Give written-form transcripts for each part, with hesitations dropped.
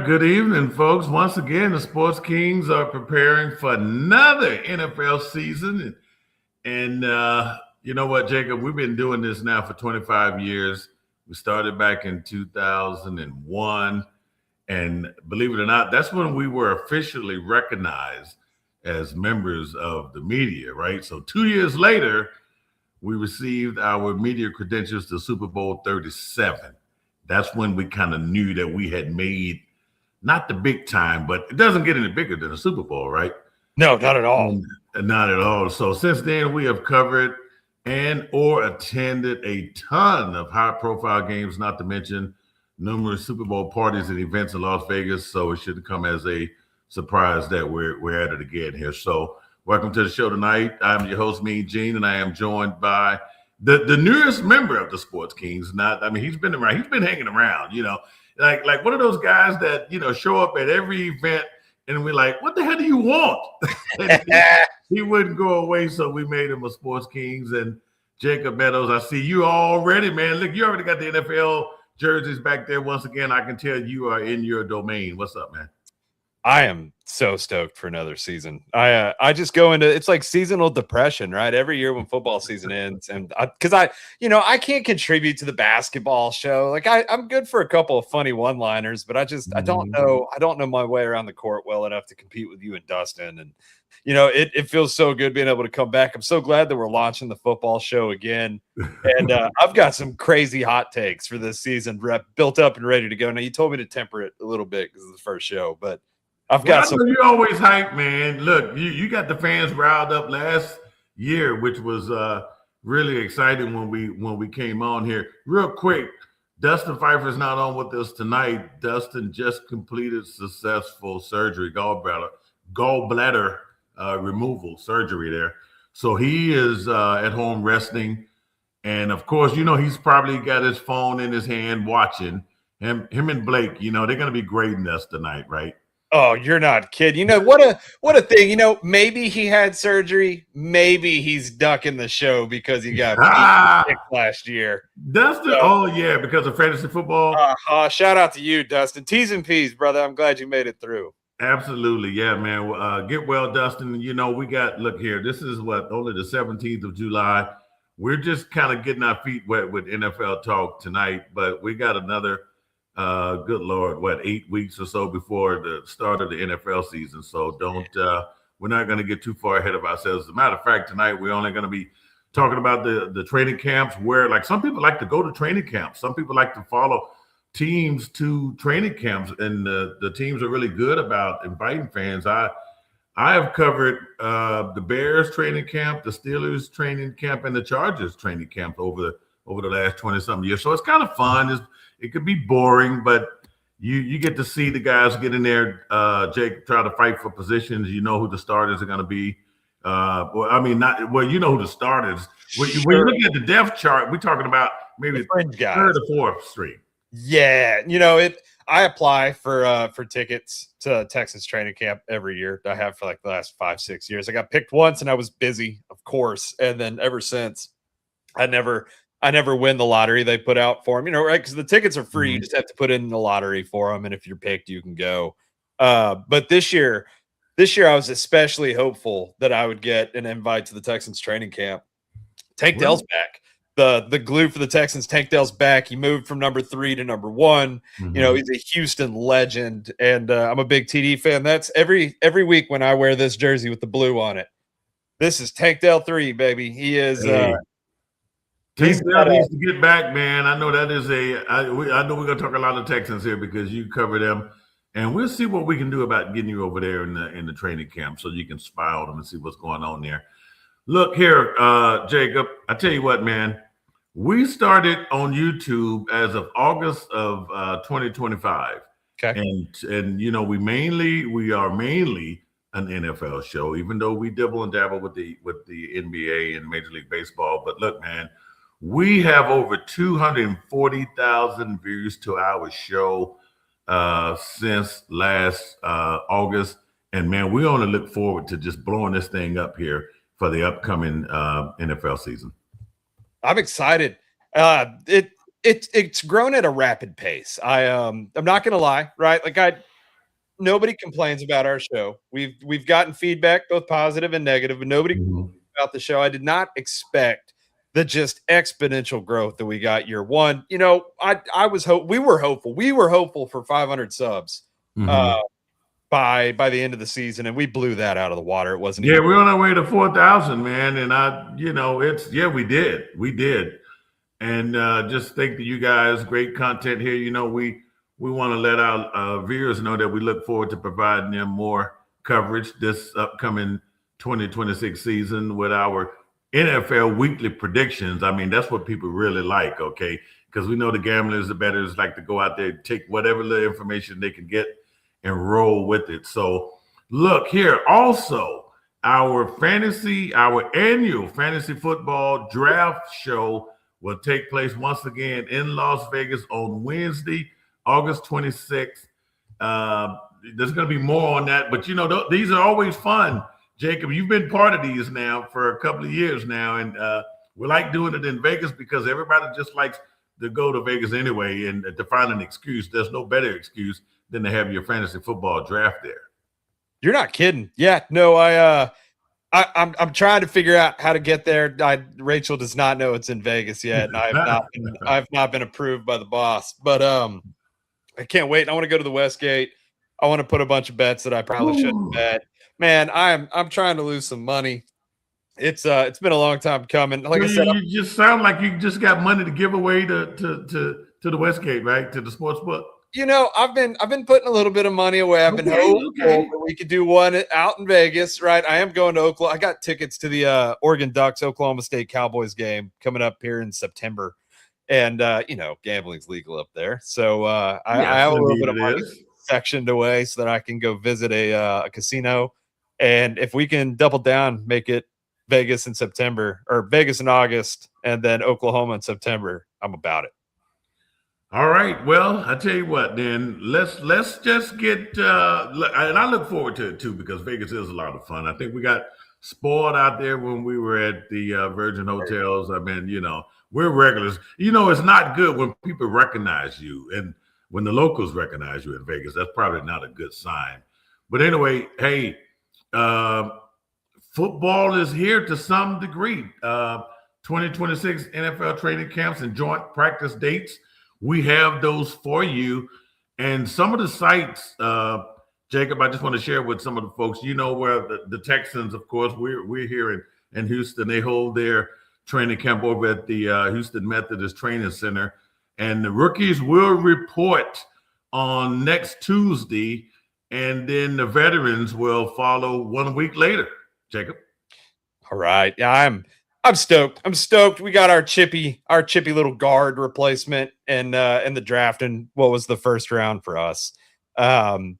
good evening, folks. Once again, the Sports Kings are preparing for another NFL season. And you know what, Jacob? We've been doing this now for 25 years. We started back in 2001. And believe it or not, that's when we were officially recognized as members of the media, right? So 2 years later, we received our media credentials to Super Bowl 37. That's when we kind of knew that we had made not the big time, but it doesn't get any bigger than a Super Bowl, right? No, not at all. Not at all. So since then, we have covered and or attended a ton of high-profile games, not to mention numerous Super Bowl parties and events in Las Vegas. So it shouldn't come as a surprise that we're at it again here. So welcome to the show tonight. I'm your host, Mean Gene, and I am joined by the newest member of the Sports Kings. He's been around. He's been hanging around. Like one of those guys that show up at every event, and we're like, "What the hell do you want?" he wouldn't go away, so we made him a Sports Kings. And Jacob Meadows, I see you already, man. Look, you already got the NFL jerseys back there. Once again, I can tell you are in your domain. What's up, man? I am so stoked for another season. I just go into it's like seasonal depression, right? Every year when football season ends, and because I can't contribute to the basketball show. Like I'm good for a couple of funny one-liners, but I don't know my way around the court well enough to compete with you and Dustin. And it feels so good being able to come back. I'm so glad that we're launching the football show again, and I've got some crazy hot takes for this season built up and ready to go. Now you told me to temper it a little bit because it's the first show, but I've got some. You're always hype, man. Look, you got the fans riled up last year, which was really exciting when we came on here. Real quick, Dustin Pfeiffer's not on with us tonight. Dustin just completed successful surgery, gallbladder removal surgery there. So he is at home resting. And of course, he's probably got his phone in his hand watching. Him and Blake, they're going to be grading us tonight, right? Oh, you're not kidding. What a thing. Maybe he had surgery. Maybe he's ducking the show because he got sick last year. Dustin, because of fantasy football. Shout out to you, Dustin. T's and P's, brother. I'm glad you made it through. Absolutely. Yeah, man. Get well, Dustin. Look here. This is only the 17th of July. We're just kind of getting our feet wet with NFL talk tonight, but we got another good Lord, 8 weeks or so before the start of the NFL season. So we're not going to get too far ahead of ourselves. As a matter of fact, tonight we're only going to be talking about the training camps where, like, some people like to go to training camps. Some people like to follow teams to training camps, and the teams are really good about inviting fans. I have covered the Bears training camp, the Steelers training camp, and the Chargers training camp over the last 20-something years. So it's kind of fun. It could be boring, but you get to see the guys get in there, Jake, try to fight for positions. You know who the starters are going to be. You know who the starters. When you look at the depth chart, we're talking about maybe third or fourth string. Yeah, I apply for tickets to Texans training camp every year. I have for like the last 5-6 years. I got picked once and I was busy, of course, and then ever since, I never win the lottery they put out for them, right? Because the tickets are free. You just have to put in the lottery for them, and if you're picked, you can go. But this year I was especially hopeful that I would get an invite to the Texans training camp. Tank Dell's back. The glue for the Texans, Tank Dell's back. He moved from number 3 to number 1. He's a Houston legend, and I'm a big TD fan. That's every week when I wear this jersey with the blue on it. This is Tank Dell 3, baby. He is. Tank Dell needs to get back, man. I know that is I know we're going to talk a lot of Texans here because you cover them, and we'll see what we can do about getting you over there in the training camp so you can spy on them and see what's going on there. Look here, Jacob, I tell you what, man. We started on YouTube as of August of 2025. Okay. And we are mainly an NFL show, even though we dibble and dabble with the NBA and Major League Baseball. But look, man, we have over 240,000 views to our show since last August. And man, we only look forward to just blowing this thing up here for the upcoming NFL season. I'm excited. It's grown at a rapid pace. I'm not gonna lie, right? Like nobody complains about our show. We've gotten feedback, both positive and negative, but nobody Mhm. about the show. I did not expect the just exponential growth that we got year one. I was we were hopeful. We were hopeful for 500 subs Mhm. by the end of the season, and we blew that out of the water. It wasn't Yeah, even. we're on our way to 4,000, man. And we did. And just think that you guys, great content here. We want to let our viewers know that we look forward to providing them more coverage this upcoming 2026 season with our NFL weekly predictions. I mean, that's what people really like, okay? Because we know the gamblers, the bettors like to go out there, take whatever little information they can get and roll with it. So, look here also. Our annual fantasy football draft show will take place once again in Las Vegas on Wednesday, August 26th. There's going to be more on that, but these are always fun. Jacob, you've been part of these now for a couple of years now, and we like doing it in Vegas because everybody just likes to go to Vegas anyway, and to find an excuse. There's no better excuse than to have your fantasy football draft there. You're not kidding. Yeah, no, I'm trying to figure out how to get there. Rachel does not know it's in Vegas yet, and I've not been approved by the boss. But I can't wait. I want to go to the Westgate. I want to put a bunch of bets that I probably shouldn't bet. Man, I'm trying to lose some money. It's been a long time coming. Like I said, you just sound like you just got money to give away to the Westgate, right? To the sports book. I've been putting a little bit of money away. I've been hoping that we could do one out in Vegas, right? I am going to Oklahoma. I got tickets to the Oregon Ducks Oklahoma State Cowboys game coming up here in September, and gambling's legal up there, so I have a little bit of money sectioned away so that I can go visit a casino, and if we can double down, make it Vegas in September or Vegas in August, and then Oklahoma in September, I'm about it. All right. Well, I tell you what, then let's just get and I look forward to it too because Vegas is a lot of fun. I think we got spoiled out there when we were at the Virgin Hotels. I mean, we're regulars. It's not good when people recognize you, and when the locals recognize you in Vegas, that's probably not a good sign. But anyway, hey, football is here to some degree. 2026 NFL training camps and joint practice dates. We have those for you. And some of the sites, Jacob, I just want to share with some of the folks, where the Texans, of course, we're here in Houston. They hold their training camp over at the Houston Methodist Training Center. And the rookies will report on next Tuesday. And then the veterans will follow 1 week later. Jacob. All right. Yeah, I'm stoked. I'm stoked. We got our chippy little guard replacement in the draft, and what was the first round for us. I'm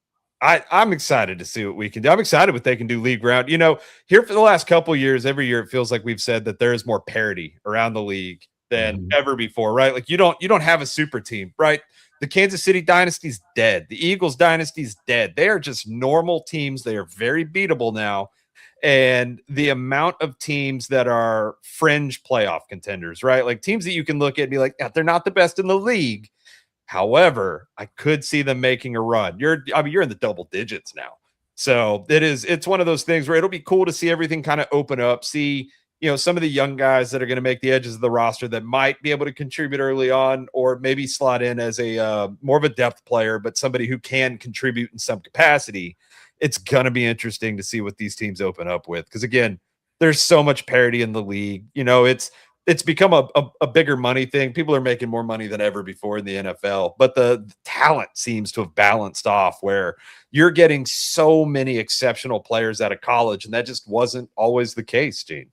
excited to see what we can do. I'm excited what they can do league round. Here for the last couple of years, every year it feels like we've said that there is more parity around the league than ever before, right? Like you don't have a super team, right? The Kansas City dynasty's dead. The Eagles dynasty's dead. They are just normal teams. They are very beatable now. And the amount of teams that are fringe playoff contenders, right? Like teams that you can look at and be like, yeah, they're not the best in the league. However, I could see them making a run. You're in the double digits now. So it's one of those things where it'll be cool to see everything kind of open up, see, some of the young guys that are going to make the edges of the roster that might be able to contribute early on, or maybe slot in as a more of a depth player, but somebody who can contribute in some capacity. It's going to be interesting to see what these teams open up with. Because again, there's so much parity in the league. It's become a bigger money thing. People are making more money than ever before in the NFL, but the talent seems to have balanced off where you're getting so many exceptional players out of college. And that just wasn't always the case, Gene.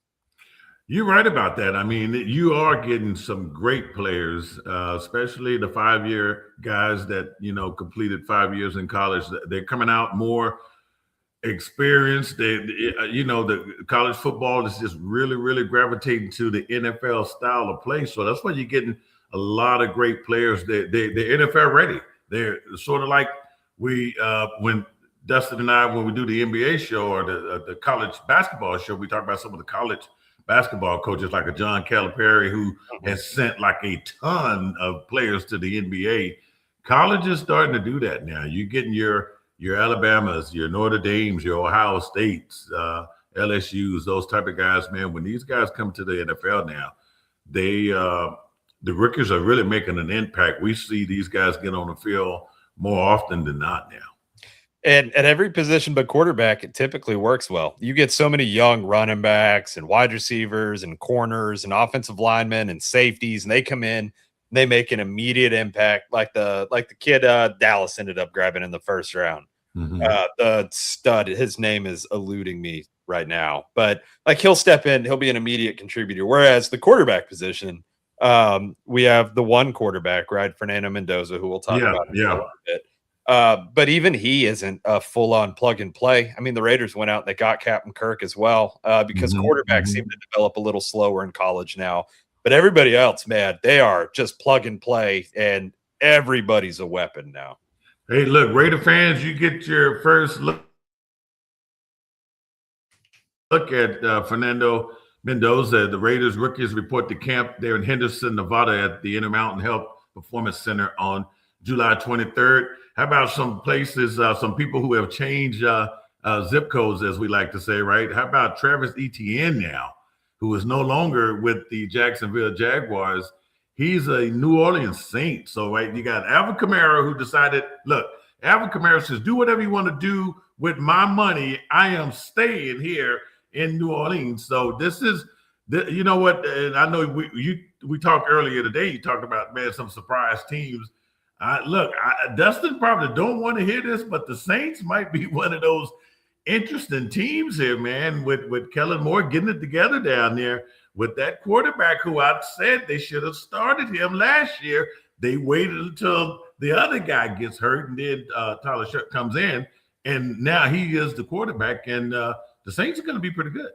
You're right about that. I mean, you are getting some great players, especially the 5-year guys that, completed 5 years in college. They're coming out more experienced. The college football is just really, really gravitating to the NFL style of play. So that's why you're getting a lot of great players. They're NFL ready. They're sort of like when Dustin and I, when we do the NBA show or the college basketball show, we talk about some of the college basketball coaches like a John Calipari who has sent like a ton of players to the NBA. College is starting to do that now. You're getting your your Alabamas, your Notre Dames, your Ohio States, LSU's, those type of guys, man. When these guys come to the NFL now, they the rookies are really making an impact. We see these guys get on the field more often than not now. And at every position but quarterback, it typically works well. You get so many young running backs and wide receivers and corners and offensive linemen and safeties, and they come in, and they make an immediate impact, like the kid Dallas ended up grabbing in the first round. The stud, his name is eluding me right now, but like he'll step in, he'll be an immediate contributor. Whereas the quarterback position, we have the one quarterback, right, Fernando Mendoza, who we'll talk about in a little bit. But even he isn't a full-on plug and play. I mean, the Raiders went out and they got Captain Kirk as well, because quarterbacks seem to develop a little slower in college now. But everybody else, man, they are just plug and play, and everybody's a weapon now. Hey, look, Raider fans, you get your first look at Fernando Mendoza. The Raiders rookies report to camp there in Henderson, Nevada at the Intermountain Health Performance Center on July 23rd. How about some places, some people who have changed zip codes, as we like to say, right? How about Travis Etienne now, who is no longer with the Jacksonville Jaguars? He's a New Orleans Saint. So, right, you got Alvin Kamara, who decided, look, Alvin Kamara says, do whatever you want to do with my money. I am staying here in New Orleans. So this is, you know what? And I know we talked earlier today. You talked about, man, some surprise teams. Look, Dustin probably don't want to hear this, but the Saints might be one of those interesting teams here, man, with Kellen Moore getting it together down there with that quarterback who I said they should have started him last year. They waited until the other guy gets hurt, and then Tyler Shuck comes in, and now he is the quarterback, and the Saints are going to be pretty good.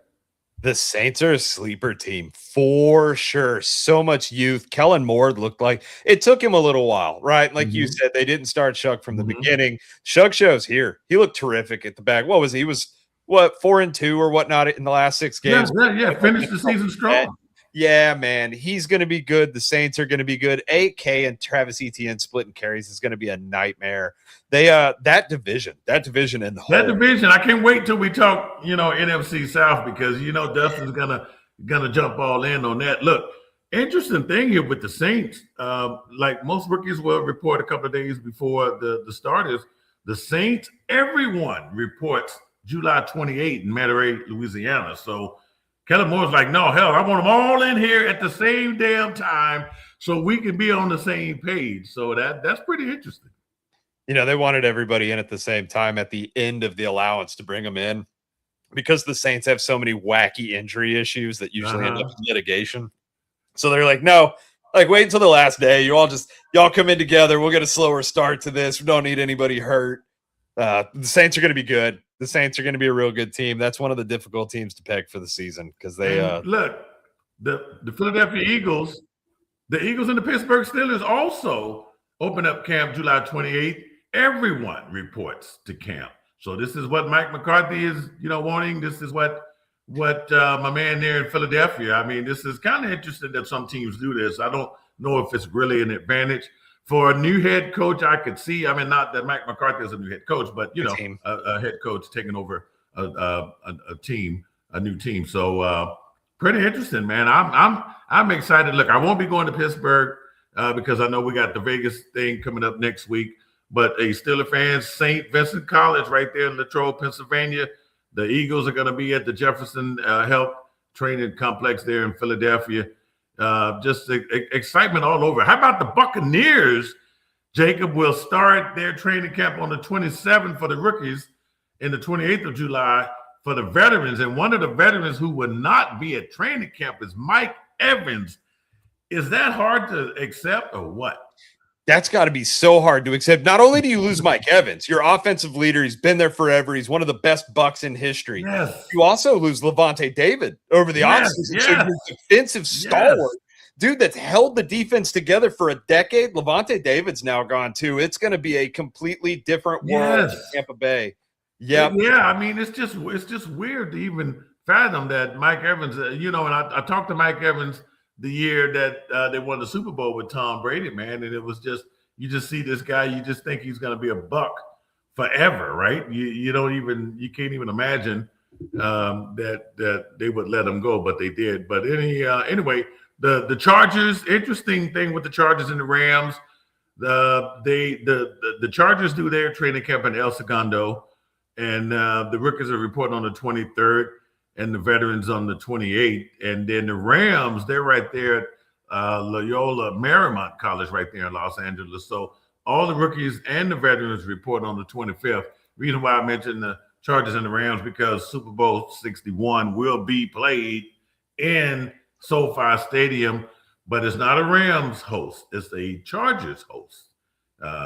The Saints are a sleeper team for sure. So much youth. Kellen Moore looked like it took him a little while, right? Like you said, they didn't start Shuck from the beginning. Shuck shows here. He looked terrific at the back. What was he? He was 4-2 or whatnot in the last 6 games. Yeah. Finished the season strong. Yeah, man, he's going to be good. The Saints are going to be good. 8K and Travis Etienne splitting carries is going to be a nightmare. They that division and the whole division. I can't wait till we talk, NFC South, because Dustin's gonna jump all in on that. Look, interesting thing here with the Saints. Like most rookies will report a couple of days before the starters. The Saints, everyone reports July 28th in Monterey, Louisiana. So Kellen Moore's like, no, hell, I want them all in here at the same damn time so we can be on the same page. So that's pretty interesting. They wanted everybody in at the same time at the end of the allowance to bring them in, because the Saints have so many wacky injury issues that usually end up in litigation. So they're like, no, like wait until the last day. Y'all come in together. We'll get a slower start to this. We don't need anybody hurt. The Saints are going to be good. The Saints are going to be a real good team. That's one of the difficult teams to pick for the season, because they look, the Philadelphia Eagles, the Eagles and the Pittsburgh Steelers also open up camp July 28th. Everyone reports to camp. So this is what Mike McCarthy is, wanting. This is what my man there in Philadelphia. I mean, this is kind of interesting that some teams do this. I don't know if it's really an advantage for a new head coach. I could see. I mean, not that Mike McCarthy is a new head coach, but a head coach taking over a team, a new team. So pretty interesting, man. I'm excited. Look, I won't be going to Pittsburgh because I know we got the Vegas thing coming up next week. But Steelers fans, St. Vincent College right there in Latrobe, Pennsylvania. The Eagles are going to be at the Jefferson Health Training Complex there in Philadelphia. Just excitement all over. How about the Buccaneers? Jacob will start their training camp on the 27th for the rookies and the 28th of July for the veterans. And one of the veterans who will not be at training camp is Mike Evans. Is that hard to accept or what? That's got to be so hard to accept. Not only do you lose Mike Evans, your offensive leader, he's been there forever. He's one of the best Bucs in history. Yes. You also lose Levante David over the offseason. Yes. So your defensive stalwart, dude, that's held the defense together for a decade. Levante David's now gone too. It's going to be a completely different world in Tampa Bay. Yep. Yeah, I mean, it's just weird to even fathom that Mike Evans, and I talked to Mike Evans the year that they won the Super Bowl with Tom Brady, man. And it was you just see this guy, you just think he's going to be a buck forever, right? You can't even imagine that they would let him go, but they did. But anyway, the Chargers. Interesting thing with the Chargers and the Rams. The Chargers do their training camp in El Segundo, and the rookies are reporting on the 23rd, and the veterans on the 28th, and then the Rams, they're right there at Loyola Marymount College, right there in Los Angeles. So all the rookies and the veterans report on the 25th. Reason why I mentioned the Chargers and the Rams, because Super Bowl 61 will be played in SoFi Stadium, but it's not a Rams host. It's a Chargers host.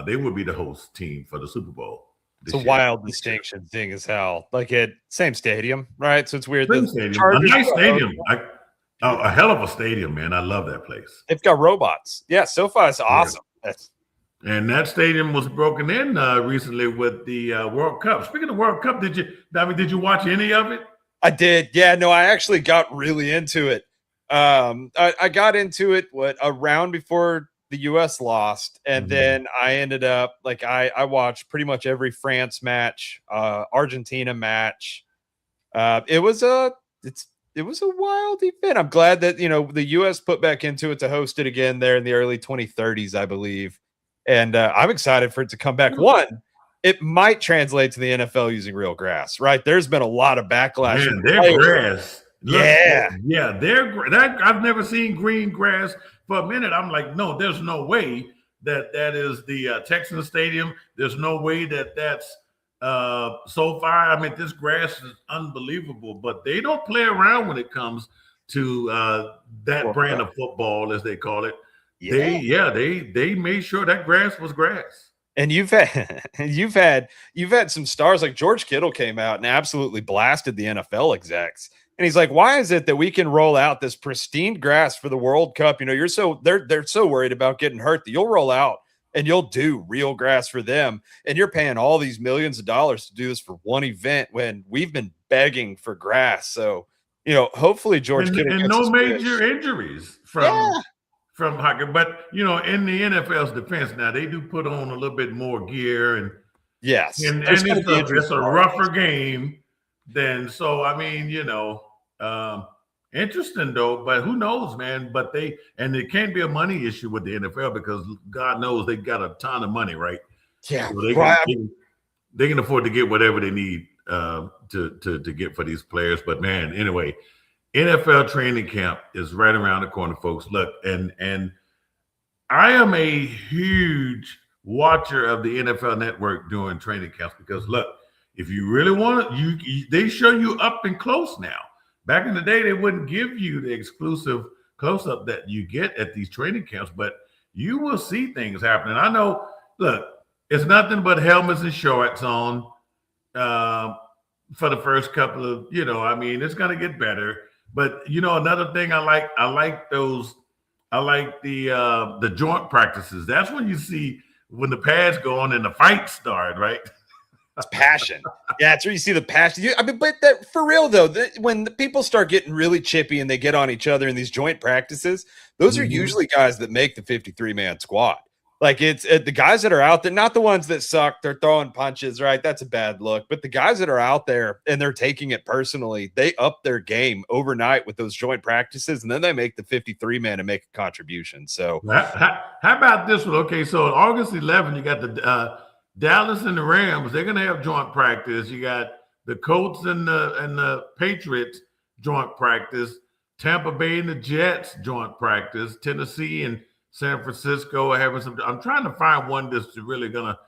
They would be the host team for the Super Bowl. It's a wild distinction, thing as hell. Like at same stadium, right? So it's weird. Same stadium. A nice stadium. A hell of a stadium, man. I love that place. They've got robots. Yeah, SoFi is awesome. Yeah. And that stadium was broken in recently with the World Cup. Speaking of World Cup, did you watch any of it? I did. Yeah, no, I actually got really into it. I got into it around before the U.S. lost, and then I ended up I watched pretty much every France match, Argentina match. It was a wild event. I'm glad that the U.S. put back into it to host it again there in the early 2030s, I believe. And I'm excited for it to come back. One, it might translate to the NFL using real grass, right? There's been a lot of backlash. Man, their grass. Look, I've never seen green grass. For a minute, I'm like, no, there's no way that is the Texans Stadium. There's no way that's SoFi. I mean, this grass is unbelievable, but they don't play around when it comes to that brand of football, as they call it. Yeah. They made sure that grass was grass. And you've had some stars like George Kittle came out and absolutely blasted the NFL execs. And he's like, why is it that we can roll out this pristine grass for the World Cup? They're so worried about getting hurt that you'll roll out and you'll do real grass for them. And you're paying all these millions of dollars to do this for one event when we've been begging for grass. So, hopefully George Kittle and no major injuries from hockey. But, in the NFL's defense now, they do put on a little bit more gear. And yes. And it's a rougher game. Then, so I mean, interesting though, but who knows, man? But it can't be a money issue with the NFL because God knows they got a ton of money, right? Yeah, so they can afford to get whatever they need to get for these players. But man, anyway, NFL training camp is right around the corner, folks. Look, and I am a huge watcher of the NFL Network during training camps because look. If you really want it, they show you up and close now. Back in the day, they wouldn't give you the exclusive close-up that you get at these training camps, but you will see things happening. I know, look, it's nothing but helmets and shorts on for the first couple of, it's going to get better. But, another thing I like the joint practices. That's when you see when the pads go on and the fights start, right? It's passion. Yeah, it's where you see the passion. But that for real though, when the people start getting really chippy and they get on each other in these joint practices, those are usually guys that make the 53-man squad. Like it's the guys that are out there, not the ones that suck. They're throwing punches, right? That's a bad look. But the guys that are out there and they're taking it personally, they up their game overnight with those joint practices, and then they make the 53-man and make a contribution. So how about this one? Okay, so on August 11th, you got the Dallas and the Rams, they're going to have joint practice. You got the Colts and the Patriots joint practice. Tampa Bay and the Jets joint practice. Tennessee and San Francisco are having some. I'm trying to find one that's really gonna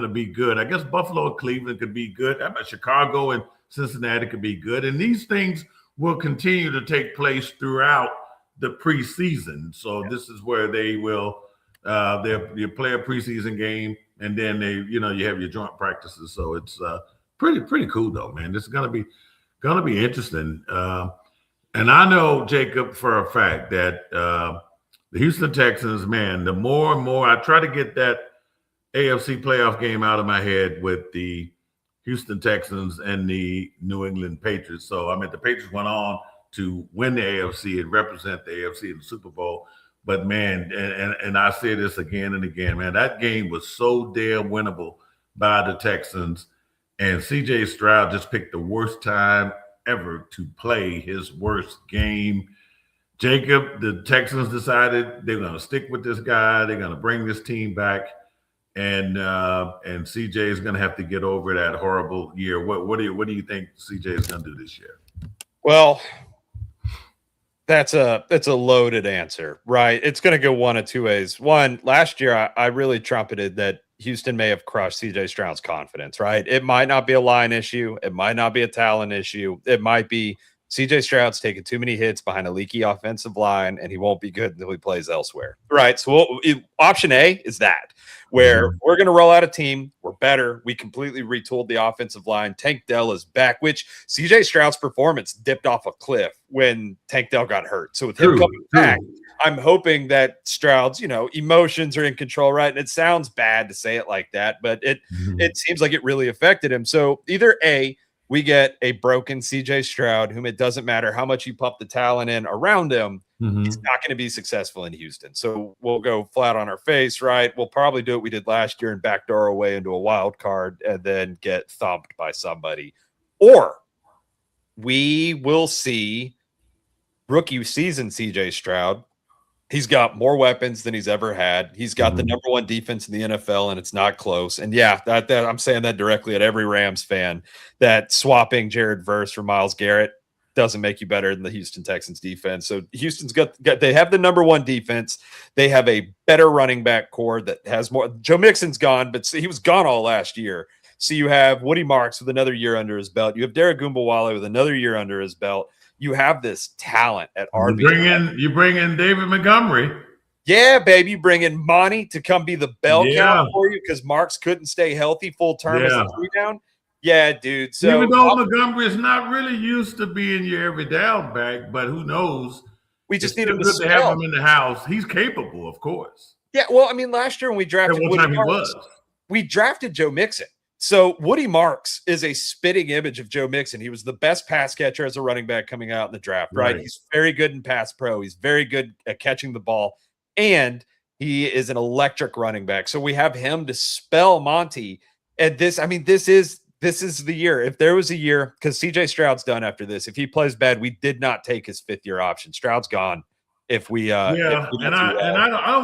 be good. I guess Buffalo and Cleveland could be good. How about Chicago and Cincinnati could be good? And these things will continue to take place throughout the preseason. So this is where they will you play a preseason game. And then you have your joint practices. So it's pretty cool though, man. This is gonna be interesting. And I know, Jacob, for a fact that the Houston Texans, man, the more and more I try to get that AFC playoff game out of my head with the Houston Texans and the New England Patriots. So I mean, the Patriots went on to win the AFC and represent the AFC in the Super Bowl. But man, and I say this again and again, man, that game was so damn winnable by the Texans. And CJ Stroud just picked the worst time ever to play his worst game. Jacob, the Texans decided they're going to stick with this guy. They're going to bring this team back, and CJ is going to have to get over that horrible year. What do you think CJ is going to do this year? Well, that's a loaded answer, right? It's going to go one of two ways. One, last year I really trumpeted that Houston may have crushed CJ Stroud's confidence, right? It might not be a line issue. It might not be a talent issue. It might be CJ Stroud's taking too many hits behind a leaky offensive line, and he won't be good until he plays elsewhere, right? So option A is that, where we're going to roll out a team. We're better. We completely retooled the offensive line. Tank Dell is back, which CJ Stroud's performance dipped off a cliff when Tank Dell got hurt. So with him coming back, I'm hoping that Stroud's, emotions are in control, right? And it sounds bad to say it like that, but it seems like it really affected him. So either A, we get a broken CJ Stroud, whom it doesn't matter how much you pump the talent in around him, he's not going to be successful in Houston. So we'll go flat on our face, right? We'll probably do what we did last year and backdoor our way into a wild card and then get thumped by somebody. Or we will see rookie season CJ Stroud. He's got more weapons than he's ever had. He's got the number one defense in the NFL, and it's not close. And yeah, that I'm saying that directly at every Rams fan, that swapping Jared Verse for Myles Garrett doesn't make you better than the Houston Texans defense. So Houston's they have the number one defense. They have a better running back core that has more. Joe Mixon's gone, but he was gone all last year. So you have Woody Marks with another year under his belt. You have Derek Goombawale with another year under his belt. You have this talent at RB. You bring in David Montgomery. Yeah, baby. You bring in Monty to come be the bell count for you because Marks couldn't stay healthy full term as a 3-down. Yeah, dude. So even though Montgomery is not really used to being your every down back, but who knows? We just need him to have him in the house. He's capable, of course. Yeah, well, I mean, last year when we drafted Woody Marks, we drafted Joe Mixon. So Woody Marks is a spitting image of Joe Mixon. He was the best pass catcher as a running back coming out in the draft, right? He's very good in pass pro. He's very good at catching the ball, and he is an electric running back. So we have him to spell Monty. And this is the year. If there was a year, because CJ Stroud's done after this, if he plays bad, we did not take his fifth-year option. Stroud's gone. I don't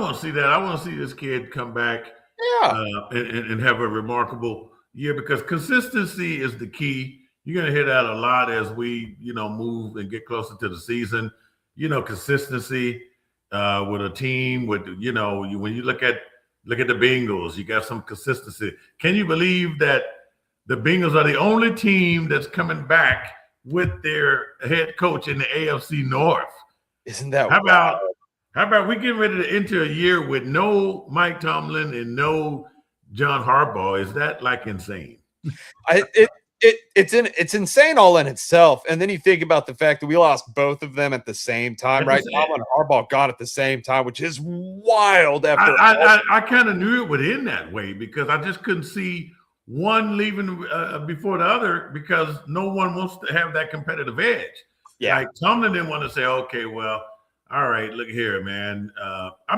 want to see that. I want to see this kid come back and have a remarkable year, because consistency is the key. You're going to hit out a lot as we, move and get closer to the season. Consistency with a team with, when you look at the Bengals, you got some consistency. Can you believe that the Bengals are the only team that's coming back with their head coach in the AFC North? Isn't that how about we getting ready to enter a year with no Mike Tomlin and no John Harbaugh? Is that insane? It's insane all in itself. And then you think about the fact that we lost both of them at the same time, right? Tomlin and Harbaugh gone at the same time, which is wild. I kind of knew it would end that way, because I just couldn't see one leaving before the other, because no one wants to have that competitive edge. Yeah, Tomlin didn't want to say, okay, well, all right, look here, man.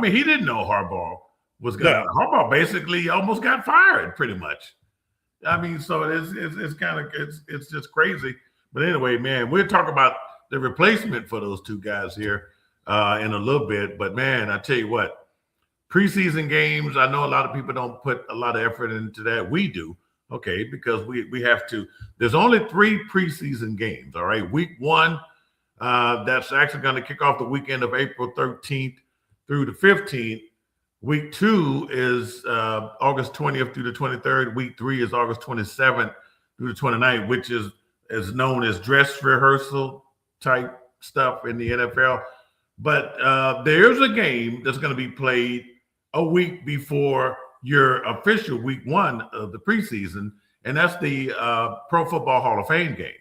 He didn't know Harbaugh was going to. Harbaugh basically almost got fired, pretty much. So it's just crazy. But anyway, man, we'll talk about the replacement for those two guys here in a little bit. But man, I tell you what, preseason games, I know a lot of people don't put a lot of effort into that. We do, okay, because we have to. There's only 3 preseason games, all right? Week 1, that's actually going to kick off the weekend of April 13th through the 15th. Week 2 is August 20th through the 23rd. Week 3 is August 27th through the 29th, which is known as dress rehearsal type stuff in the NFL. But there's a game that's going to be played a week before your official week 1 of the preseason, and that's the Pro Football Hall of Fame game.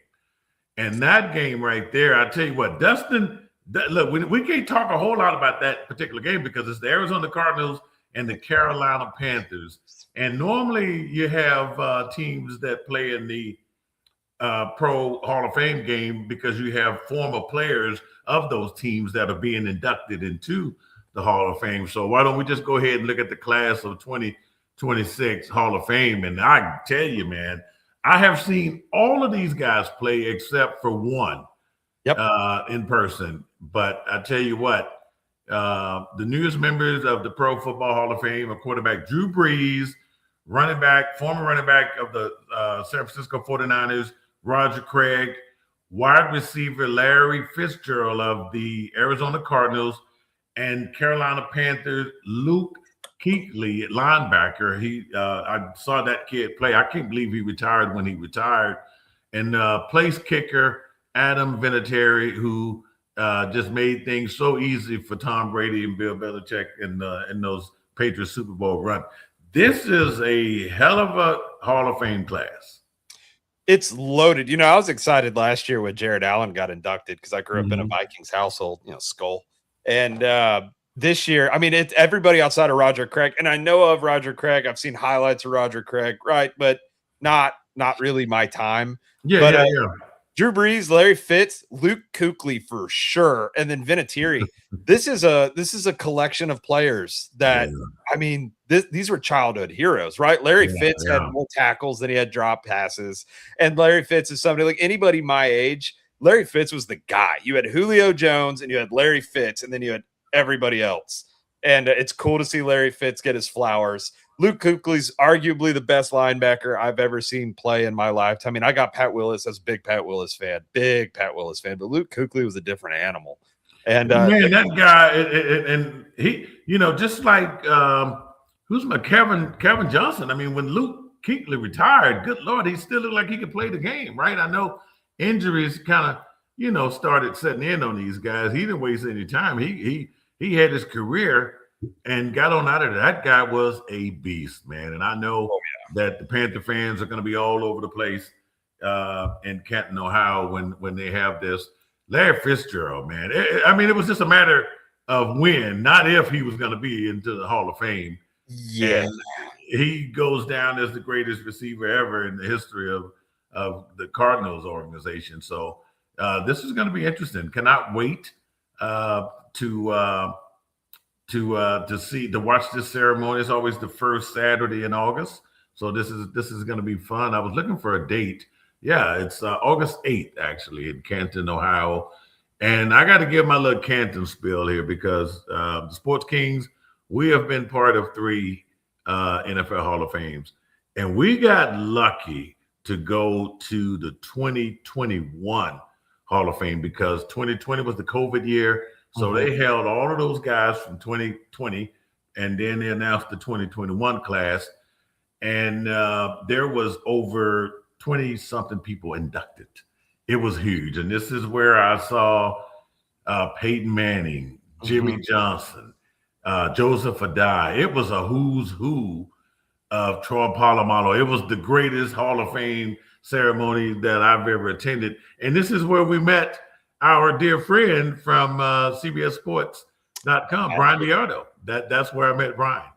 And that game right there, I tell you what, Dustin, look, we can't talk a whole lot about that particular game because it's the Arizona Cardinals and the Carolina Panthers. And normally you have teams that play in the Pro Hall of Fame game because you have former players of those teams that are being inducted into the Hall of Fame. So why don't we just go ahead and look at the class of 26 Hall of Fame. And I tell you, man, I have seen all of these guys play except for one in person. But I tell you what, the newest members of the Pro Football Hall of Fame are quarterback Drew Brees, former running back of the San Francisco 49ers, Roger Craig, wide receiver Larry Fitzgerald of the Arizona Cardinals, and Carolina Panthers Luke Kuechly, linebacker. I saw that kid play. I can't believe he retired when he retired. And place kicker Adam Vinatieri, who just made things so easy for Tom Brady and Bill Belichick in those Patriots Super Bowl run. This is a hell of a Hall of Fame class. It's loaded. I was excited last year when Jared Allen got inducted because I grew up in a Vikings household, Skull. And this year, I mean, it's everybody outside of Roger Craig. And I know of Roger Craig. I've seen highlights of Roger Craig, right? But not really my time. Yeah. Drew Brees, Larry Fitz, Luke Kuechly for sure, and then Vinatieri. This is a collection of players that I mean, these were childhood heroes, right? Larry Fitz had more tackles than he had drop passes, and Larry Fitz is somebody like anybody my age. Larry Fitz was the guy. You had Julio Jones, and you had Larry Fitz, and then you had everybody else. And it's cool to see Larry Fitz get his flowers. Luke Kuechly's arguably the best linebacker I've ever seen play in my lifetime. I mean, I got Pat Willis as a big Pat Willis fan, but Luke Kuechly was a different animal. And man, that guy, and he, just like Kevin Johnson. I mean, when Luke Kuechly retired, good Lord, he still looked like he could play the game, right? I know injuries kind of, started setting in on these guys. He didn't waste any time. He had his career and got on out of there. That guy was a beast, man. And I know that the Panther fans are going to be all over the place in Canton, Ohio, when they have this. Larry Fitzgerald, man. It was just a matter of when, not if he was going to be into the Hall of Fame. Yeah. And he goes down as the greatest receiver ever in the history of the Cardinals organization. So this is going to be interesting. Cannot wait to watch this ceremony. It's always the first Saturday in August, so this is going to be fun. I was looking for a date. Yeah, it's August 8th actually in Canton, Ohio, and I got to give my little Canton spiel here because the Sports Kings, we have been part of 3 NFL Hall of Fames, and we got lucky to go to the 2021 Hall of Fame because 2020 was the COVID year. So they held all of those guys from 2020, and then they announced the 2021 class, and there was over 20-something people inducted. It was huge, and this is where I saw Peyton Manning, Jimmy Johnson, Joseph Adai. It was a who's who of Troy Polamalu. It was the greatest Hall of Fame ceremony that I've ever attended, and this is where we met our dear friend from CBSSports.com, Brian Diardo. That's where I met Brian.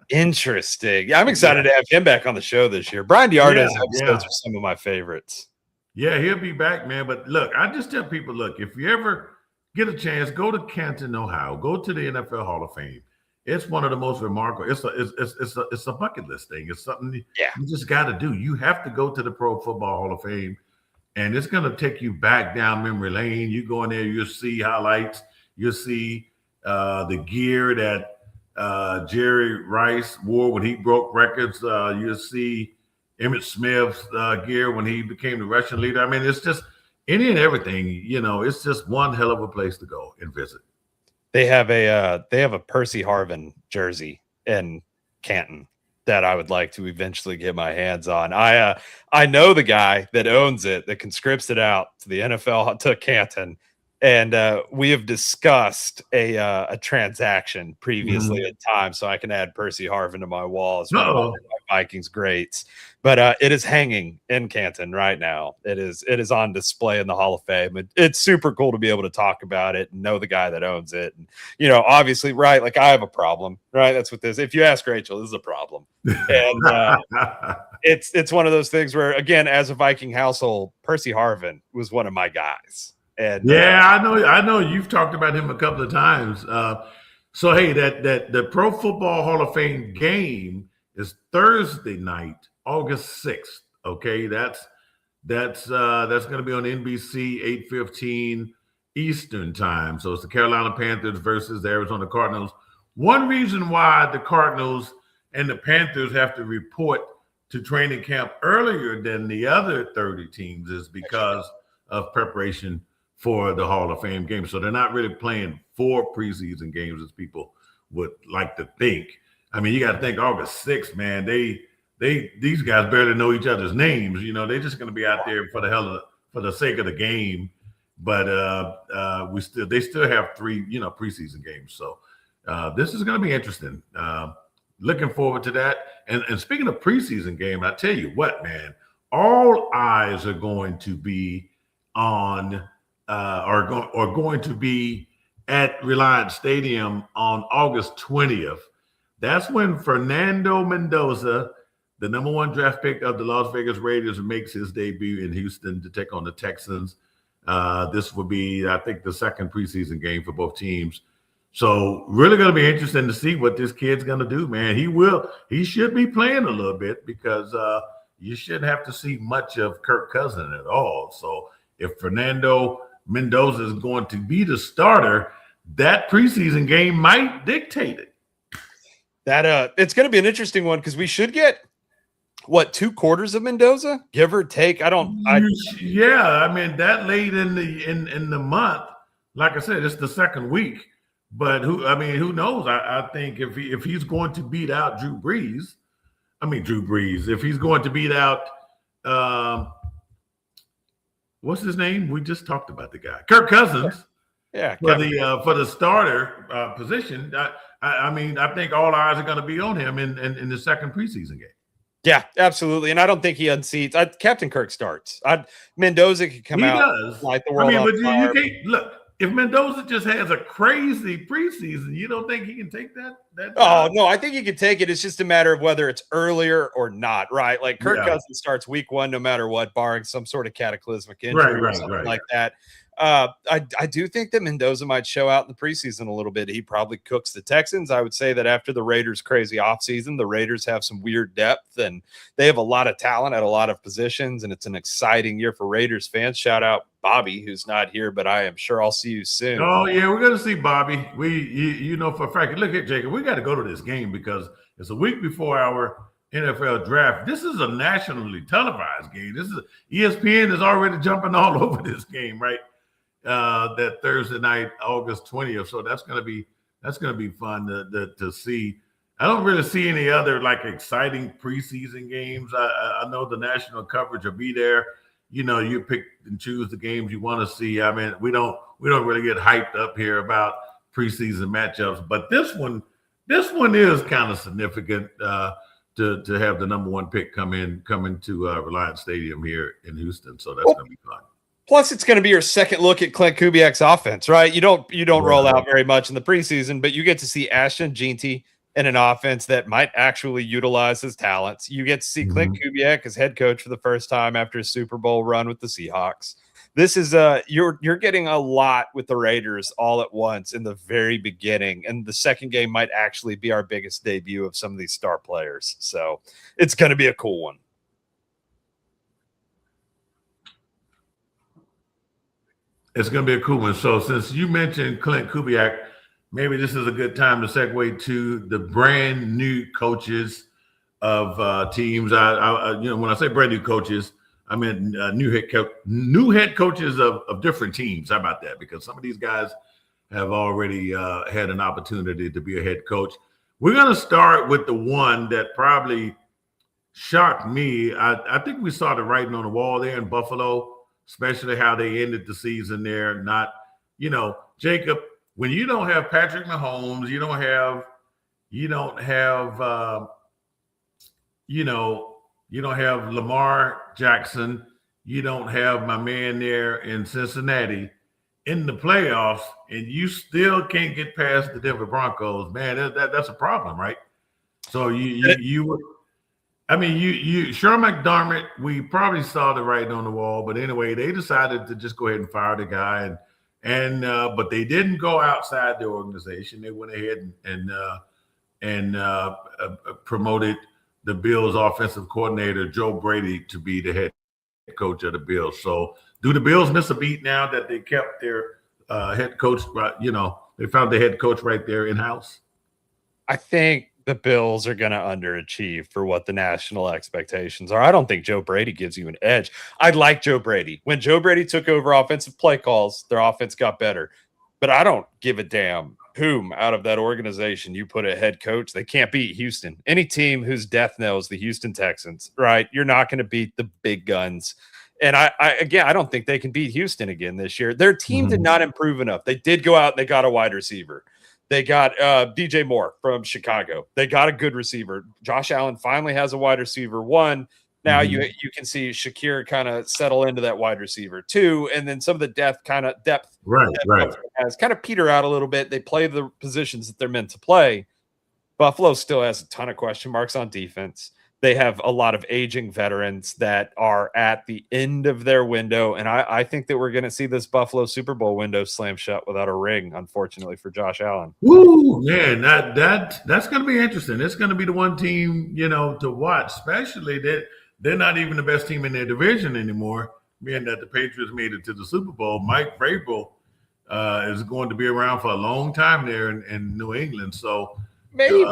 Interesting. Yeah, I'm excited to have him back on the show this year. Brian Diardo's episodes are some of my favorites. Yeah, he'll be back, man. But look, I just tell people, look, if you ever get a chance, go to Canton, Ohio. Go to the NFL Hall of Fame. It's one of the most remarkable. It's a bucket list thing. It's something you just got to do. You have to go to the Pro Football Hall of Fame. And it's going to take you back down memory lane. You go in there, you'll see highlights. You'll see the gear that Jerry Rice wore when he broke records. You'll see Emmitt Smith's gear when he became the Russian leader. I mean, it's just any and everything. It's just one hell of a place to go and visit. They have a Percy Harvin jersey in Canton that I would like to eventually get my hands on. I know the guy that owns it, that conscripts it out to the NFL, to Canton, and we have discussed a transaction previously at times, so I can add Percy Harvin to my wall as one of my Vikings greats. But it is hanging in Canton right now. It is on display in the Hall of Fame. It's super cool to be able to talk about it and know the guy that owns it. And, obviously, right, like I have a problem, right? That's what this. If you ask Rachel, this is a problem. And it's one of those things where, again, as a Viking household, Percy Harvin was one of my guys. And I know you've talked about him a couple of times. So hey, that the Pro Football Hall of Fame game is Thursday night, August 6th. Okay, that's going to be on NBC 8:15 Eastern time. So it's the Carolina Panthers versus the Arizona Cardinals. One reason why the Cardinals and the Panthers have to report to training camp earlier than the other 30 teams is because of preparation for the Hall of Fame game. So they're not really playing 4 preseason games as people would like to think. I mean, you got to think August 6th, man. These guys barely know each other's names. You know, they're just going to be out there for the sake of the game. But they still have 3 preseason games. So this is going to be interesting. Looking forward to that. And speaking of preseason game, I tell you what, man, all eyes are going to be on are going to be at Reliance Stadium on August 20th. That's when Fernando Mendoza, the number 1 draft pick of the Las Vegas Raiders, makes his debut in Houston to take on the Texans. This will be, I think, the second preseason game for both teams. So really going to be interesting to see what this kid's going to do, man. He should be playing a little bit because you shouldn't have to see much of Kirk Cousins at all. So if Fernando Mendoza is going to be the starter, that preseason game might dictate it. That it's going to be an interesting one because we should get 2 quarters of Mendoza, give or take. I mean, that late in the month, like I said, it's the second week. But who knows? I think if he's going to beat out Drew Brees, if he's going to beat out what's his name? We just talked about the guy, Kirk Cousins. Yeah, for the starter position. I think all eyes are going to be on him in the second preseason game. Yeah, absolutely. And I don't think he unseats. Captain Kirk starts. Mendoza could come out. Does. Light the world but on fire. you can't look. If Mendoza just has a crazy preseason, you don't think he can take that? Oh, no, I think he can take it. It's just a matter of whether it's earlier or not, right? Like Kirk Cousins starts week 1 no matter what, barring some sort of cataclysmic injury or something like that. I do think that Mendoza might show out in the preseason a little bit. He probably cooks the Texans. I would say that after the Raiders' crazy offseason, the Raiders have some weird depth, and they have a lot of talent at a lot of positions, and it's an exciting year for Raiders fans. Shout out Bobby, who's not here, but I am sure I'll see you soon. Oh, yeah, we're going to see Bobby. You know for a fact. Look at Jacob. We got to go to this game because it's a week before our NFL draft. This is a nationally televised game. ESPN is already jumping all over this game, right? That Thursday night, August 20th. So that's gonna be fun to see. I don't really see any other like exciting preseason games. I know the national coverage will be there. You know, you pick and choose the games you want to see. I mean, we don't really get hyped up here about preseason matchups, but this one is kind of significant to have the number 1 pick come into Reliance Stadium here in Houston. So that's gonna be fun. Plus, it's going to be your second look at Clint Kubiak's offense, right? You don't roll out very much in the preseason, but you get to see Ashton Jeanty in an offense that might actually utilize his talents. You get to see Clint Kubiak as head coach for the first time after a Super Bowl run with the Seahawks. This is you're getting a lot with the Raiders all at once in the very beginning, and the second game might actually be our biggest debut of some of these star players. So it's going to be a cool one. It's going to be a cool one. So since you mentioned Clint Kubiak, maybe this is a good time to segue to the brand new coaches of teams. I when I say brand new coaches, I mean new head coaches of different teams. How about that? Because some of these guys have already had an opportunity to be a head coach. We're going to start with the one that probably shocked me. I think we saw the writing on the wall there in Buffalo, especially how they ended the season there. Not, Jacob, when you don't have Patrick Mahomes, you don't have Lamar Jackson, you don't have my man there in Cincinnati in the playoffs, and you still can't get past the Denver Broncos, man, that's a problem, right? So Sean McDermott, we probably saw the writing on the wall, but anyway, they decided to just go ahead and fire the guy, but they didn't go outside the organization. They went ahead and promoted the Bills offensive coordinator, Joe Brady, to be the head coach of the Bills. So do the Bills miss a beat now that they kept their head coach, they found the head coach right there in-house? I think the Bills are going to underachieve for what the national expectations are. I don't think Joe Brady gives you an edge. I like Joe Brady. When Joe Brady took over offensive play calls, their offense got better. But I don't give a damn whom out of that organization you put a head coach. They can't beat Houston. Any team whose death knell is the Houston Texans, right? You're not going to beat the big guns. And I don't think they can beat Houston again this year. Their team did not improve enough. They did go out and they got a wide receiver. They got DJ Moore from Chicago. They got a good receiver. Josh Allen finally has a wide receiver one. Now you can see Shakir kind of settle into that wide receiver two, and then some of the depth has kind of peter out a little bit. They play the positions that they're meant to play. Buffalo still has a ton of question marks on defense. They have a lot of aging veterans that are at the end of their window, and I think that we're going to see this Buffalo Super Bowl window slam shut without a ring, unfortunately, for Josh Allen. Woo, man, that's going to be interesting. It's going to be the one team, to watch, especially that they're not even the best team in their division anymore, being that the Patriots made it to the Super Bowl. Mike Vrabel is going to be around for a long time there in New England. So maybe.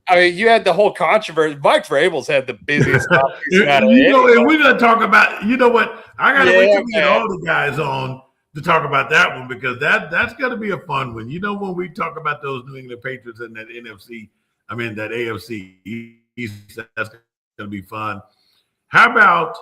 I mean, you had the whole controversy. Mike Vrabel's had the busiest offseason out of and we're going to talk about, you know what? I got to wait till we get all the guys on to talk about that one, because that's going to be a fun one. When we talk about those New England Patriots and that that AFC East, that's going to be fun. How about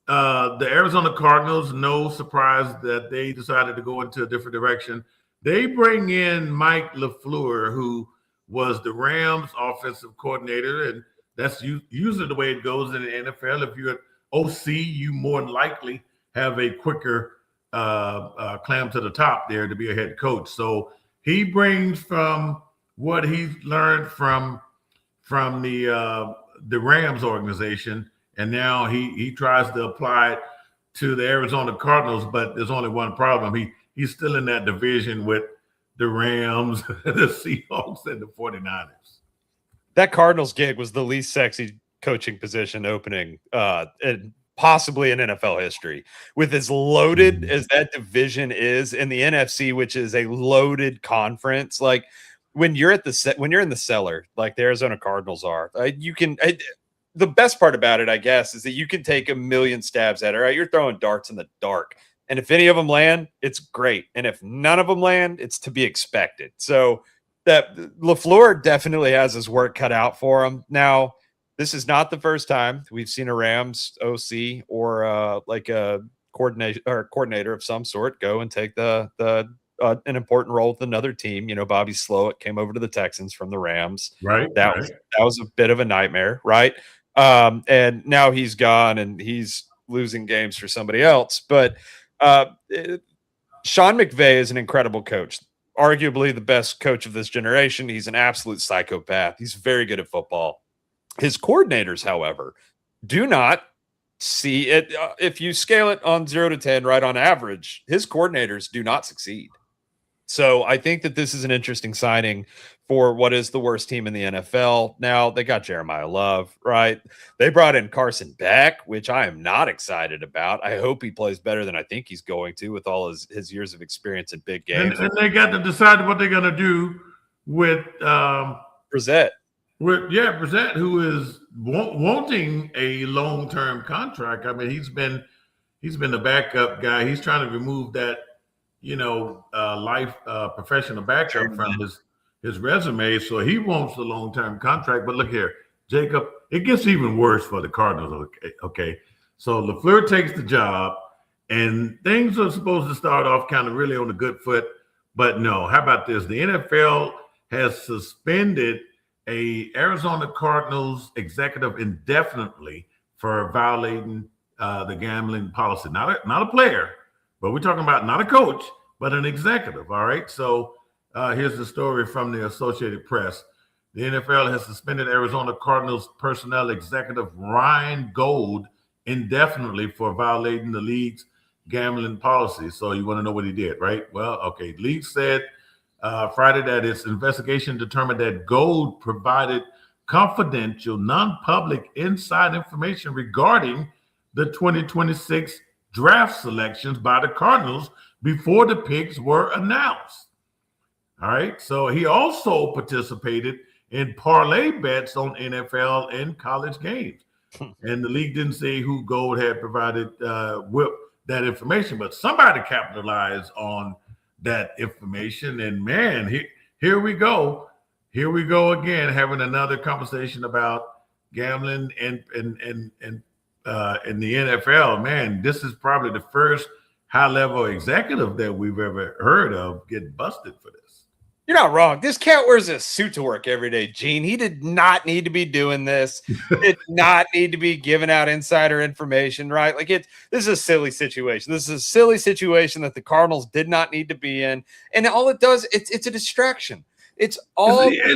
the Arizona Cardinals? No surprise that they decided to go into a different direction. They bring in Mike LaFleur, who was the Rams offensive coordinator, and that's usually the way it goes in the NFL. If you're an OC, you more than likely have a quicker climb to the top there to be a head coach. So he brings from what he's learned from the Rams organization, and now he tries to apply it to the Arizona Cardinals. But there's only one problem. He's still in that division with the Rams, the Seahawks, and the 49ers. That Cardinals gig was the least sexy coaching position opening possibly in NFL history. With as loaded as that division is in the NFC, which is a loaded conference, like when you're in the cellar, like the Arizona Cardinals are, the best part about it, I guess, is that you can take a million stabs at it, right? You're throwing darts in the dark. And if any of them land, it's great. And if none of them land, it's to be expected. So that LaFleur definitely has his work cut out for him. Now, this is not the first time we've seen a Rams OC or like a coordinator of some sort go and take an important role with another team. Bobby Slowick came over to the Texans from the Rams. Right. That was a bit of a nightmare, right? And now he's gone and he's losing games for somebody else. But Sean McVay is an incredible coach, arguably the best coach of this generation. He's an absolute psychopath. He's very good at football. His coordinators, however, do not see it. If you scale it on 0 to 10, right, on average, his coordinators do not succeed. So I think that this is an interesting signing for what is the worst team in the NFL. Now, they got Jeremiah Love, right? They brought in Carson Beck, which I am not excited about. I hope he plays better than I think he's going to with all his years of experience in big games. And they got to decide what they're going to do with Brissett. Brissett, who is wanting a long-term contract. I mean, he's been the backup guy. He's trying to remove that, professional backup from his resume. So he wants a long-term contract. But look here, Jacob, it gets even worse for the Cardinals. Okay. So LaFleur takes the job, and things are supposed to start off kind of really on a good foot. But no, how about this? The NFL has suspended a Arizona Cardinals executive indefinitely for violating the gambling policy. Not a player, but we're talking about not a coach, but an executive. All right. So here's the story from the Associated Press. The NFL has suspended Arizona Cardinals personnel executive Ryan Gold indefinitely for violating the league's gambling policy. So you want to know what he did, right? Well, okay. League said Friday that its investigation determined that Gold provided confidential, non-public inside information regarding the 2026 draft selections by the Cardinals before the picks were announced. All right. So he also participated in parlay bets on NFL and college games. And the league didn't say who Gold had provided with that information, but somebody capitalized on that information. And man, here we go. Here we go again, having another conversation about gambling and in the NFL. Man, this is probably the first high-level executive that we've ever heard of get busted for this. You're not wrong. This cat wears a suit to work every day, Gene. He did not need to be doing this. Did not need to be giving out insider information, right? Like this is a silly situation. This is a silly situation that the Cardinals did not need to be in. And all it does, it's a distraction. It's all yeah.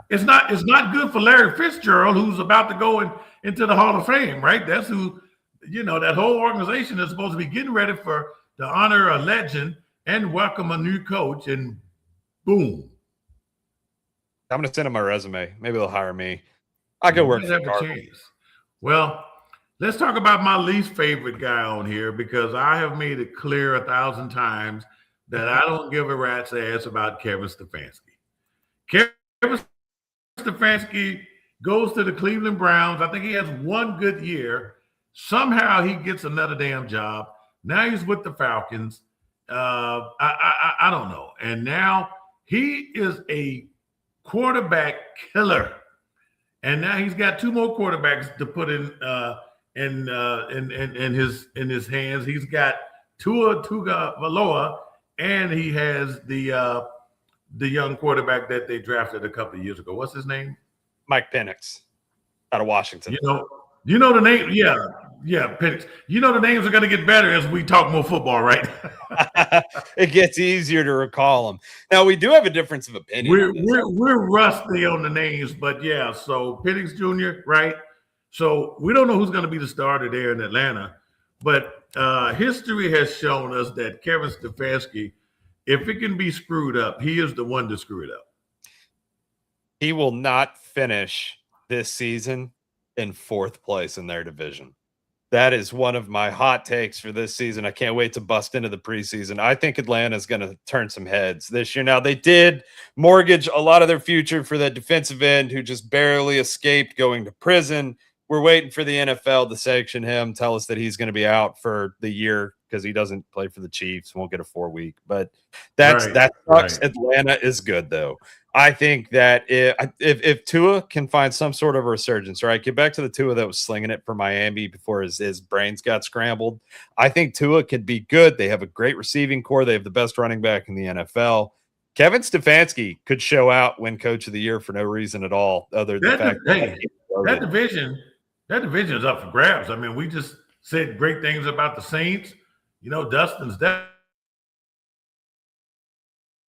It's not good for Larry Fitzgerald, who's about to go into the Hall of Fame, right? That's who, that whole organization is supposed to be getting ready to honor a legend and welcome a new coach, and boom. I'm going to send him my resume. Maybe they'll hire me. I go work for the Cardinals. Well, let's talk about my least favorite guy on here, because I have made it clear 1,000 times that I don't give a rat's ass about Kevin Stefanski. Kevin Stefanski goes to the Cleveland Browns. I think he has one good year. Somehow he gets another damn job. Now he's with the Falcons. I don't know. And now he is a quarterback killer. And now he's got two more quarterbacks to put in his hands. He's got Tua Tagovailoa, and he has the young quarterback that they drafted a couple of years ago. What's his name? Mike Penix out of Washington. You know the name? Yeah, Penix. The names are going to get better as we talk more football, right? It gets easier to recall them. Now, we do have a difference of opinion. We're rusty on the names, but yeah. So Penix Jr., right? So we don't know who's going to be the starter there in Atlanta, but history has shown us that Kevin Stefanski, if it can be screwed up, he is the one to screw it up. He will not finish this season in fourth place in their division. That is one of my hot takes for this season. I can't wait to bust into the preseason. I think Atlanta is going to turn some heads this year. Now, they did mortgage a lot of their future for that defensive end who just barely escaped going to prison. We're waiting for the NFL to sanction him, tell us that he's going to be out for the year because he doesn't play for the Chiefs, won't get a 4-week. But that sucks. Right. Atlanta is good, though. I think that if Tua can find some sort of resurgence, right? Get back to the Tua that was slinging it for Miami before his brains got scrambled. I think Tua could be good. They have a great receiving core. They have the best running back in the NFL. Kevin Stefanski could show out, win Coach of the Year for no reason at all, other than the fact that division is up for grabs. I mean, we just said great things about the Saints. Dustin's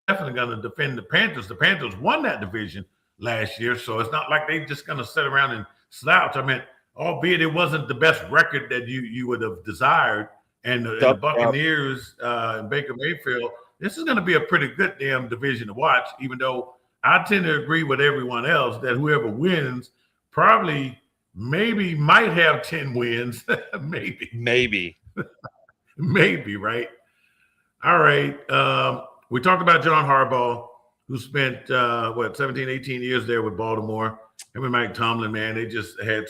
definitely going to defend the Panthers. The Panthers won that division last year, so it's not like they're just going to sit around and slouch. I mean, albeit it wasn't the best record that you would have desired, and the Buccaneers and Baker Mayfield, this is going to be a pretty good damn division to watch, even though I tend to agree with everyone else that whoever wins probably might have 10 wins. maybe, right? All right. We talked about John Harbaugh, who spent 17, 18 years there with Baltimore. Him and Mike Tomlin, man, they just had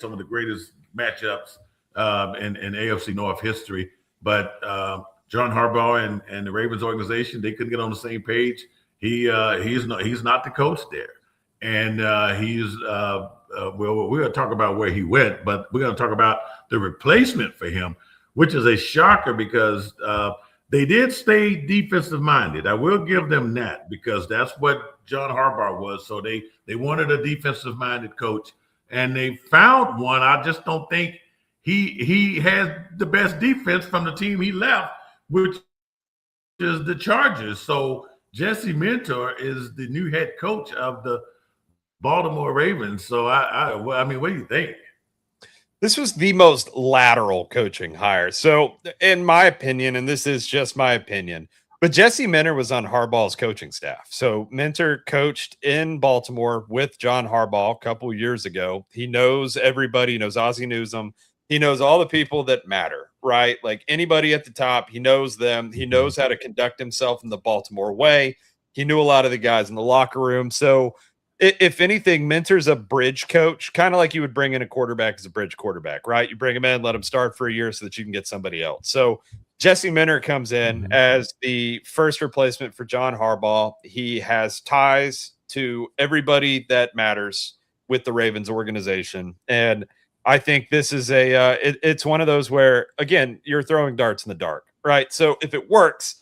some of the greatest matchups in AFC North history. But John Harbaugh and the Ravens organization, they couldn't get on the same page. He's not the coach there, and we're going to talk about where he went, but we're going to talk about the replacement for him, which is a shocker because they did stay defensive minded. I will give them that because that's what John Harbaugh was. So they wanted a defensive minded coach, and they found one. I just don't think he has the best defense from the team he left, which is the Chargers. So Jesse Minter is the new head coach of the Baltimore Ravens. So I mean, what do you think? This was the most lateral coaching hire. So in my opinion, and this is just my opinion, But Jesse Minter was on Harbaugh's coaching staff. So Minter coached in Baltimore with John Harbaugh a couple years ago. He knows everybody. He knows Ozzie Newsome. He knows all the people that matter, right? Like anybody at the top, he knows them. He knows how to conduct himself in the Baltimore way. He knew a lot of the guys in the locker room. So if anything, Minter's a bridge coach, kind of like you would bring in a quarterback as a bridge quarterback, right? You bring him in, let him start for a year so that you can get somebody else. So Jesse Minter comes in as the first replacement for John Harbaugh. He has ties to everybody that matters with the Ravens organization. And I think this is it's one of those where, again, you're throwing darts in the dark, right? So if it works,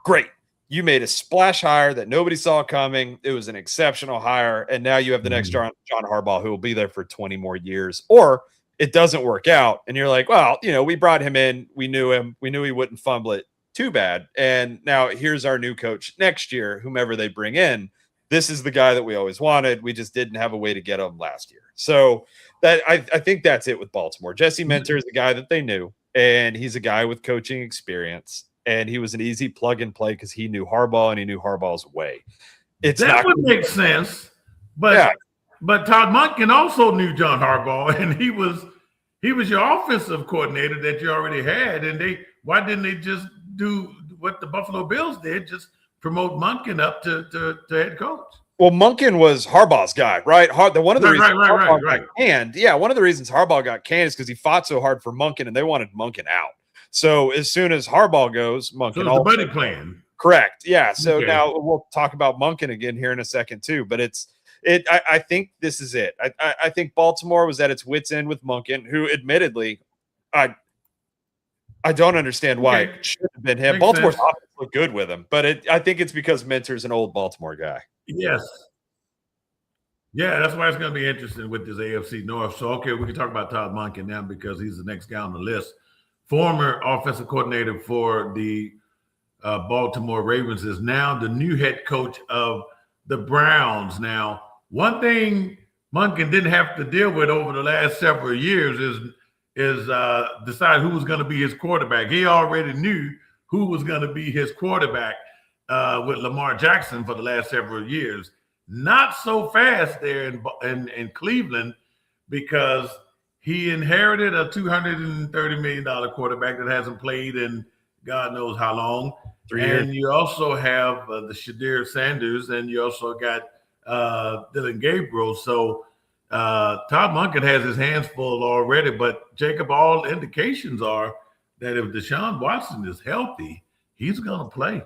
great. You made a splash hire that nobody saw coming. It was an exceptional hire. And now you have the next John Harbaugh who will be there for 20 more years. Or it doesn't work out. And you're like, well, we brought him in. We knew him. We knew he wouldn't fumble it too bad. And now here's our new coach next year, whomever they bring in. This is the guy that we always wanted. We just didn't have a way to get him last year. So that I think that's it with Baltimore. Jesse Minter is the guy that they knew, and he's a guy with coaching experience. And he was an easy plug and play because he knew Harbaugh and he knew Harbaugh's way. That would make sense. But Todd Monken also knew John Harbaugh, and he was your offensive coordinator that you already had. And why didn't they just do what the Buffalo Bills did, just promote Monken up to head coach? Well, Monken was Harbaugh's guy, right? One of the reasons Harbaugh got canned. Yeah, one of the reasons Harbaugh got canned is because he fought so hard for Monken, and they wanted Monken out. So as soon as Harbaugh goes, Monken so the buddy plan. Correct. Yeah. So now we'll talk about Monken again here in a second too. But I think this is it. I think Baltimore was at its wits' end with Monken, who admittedly, I don't understand why it should have been him. Baltimore's offense looked good with him, but I think it's because Minter's an old Baltimore guy. Yes. Yeah, that's why it's going to be interesting with this AFC North. So, okay, we can talk about Todd Monken now because he's the next guy on the list. Former offensive coordinator for the Baltimore Ravens is now the new head coach of the Browns. Now, one thing Monken didn't have to deal with over the last several years is decide who was going to be his quarterback. He already knew who was going to be his quarterback with Lamar Jackson for the last several years. Not so fast there in Cleveland because he inherited a $230 million quarterback that hasn't played in God knows how long. 3 years. And you also have the Shadir Sanders, and you also got Dylan Gabriel. So Todd Monken has his hands full already. But, Jacob, all indications are that if Deshaun Watson is healthy, he's going to play.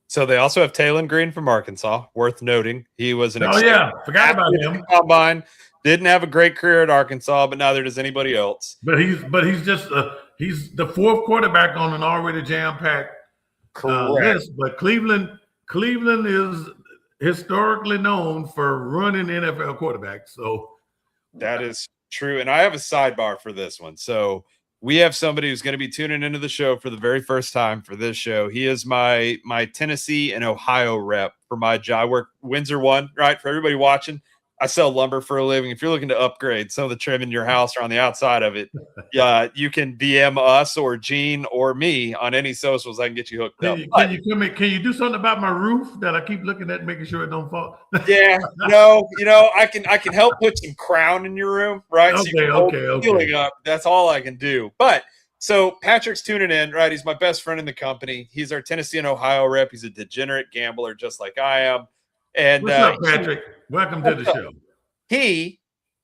So they also have Taylon Green from Arkansas, worth noting. He was forgot about him. Combine. Didn't have a great career at Arkansas, but neither does anybody else. But he's just he's the fourth quarterback on an already jam-packed list. But Cleveland is historically known for running NFL quarterbacks. So that is true. And I have a sidebar for this one. So we have somebody who's going to be tuning into the show for the very first time for this show. He is my Tennessee and Ohio rep for my job. I work Windsor One, right? For everybody watching, I sell lumber for a living. If you're looking to upgrade some of the trim in your house or on the outside of it, you can DM us or Gene or me on any socials. I can get you hooked up. Can you do something about my roof that I keep looking at, making sure it don't fall? Yeah, no, I can help put some crown in your room, right? Okay. Up. That's all I can do. But so Patrick's tuning in, right? He's my best friend in the company. He's our Tennessee and Ohio rep. He's a degenerate gambler, just like I am. And what's up, Patrick? Welcome to the show. He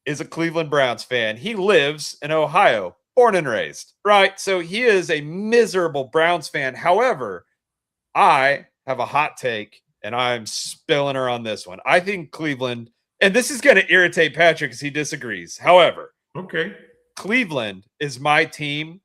is a Cleveland Browns fan. He lives in Ohio, born and raised, right? So he is a miserable Browns fan. However, I have a hot take, and I'm spilling her on this one. I think Cleveland, and this is going to irritate Patrick because he disagrees. However, Cleveland is my team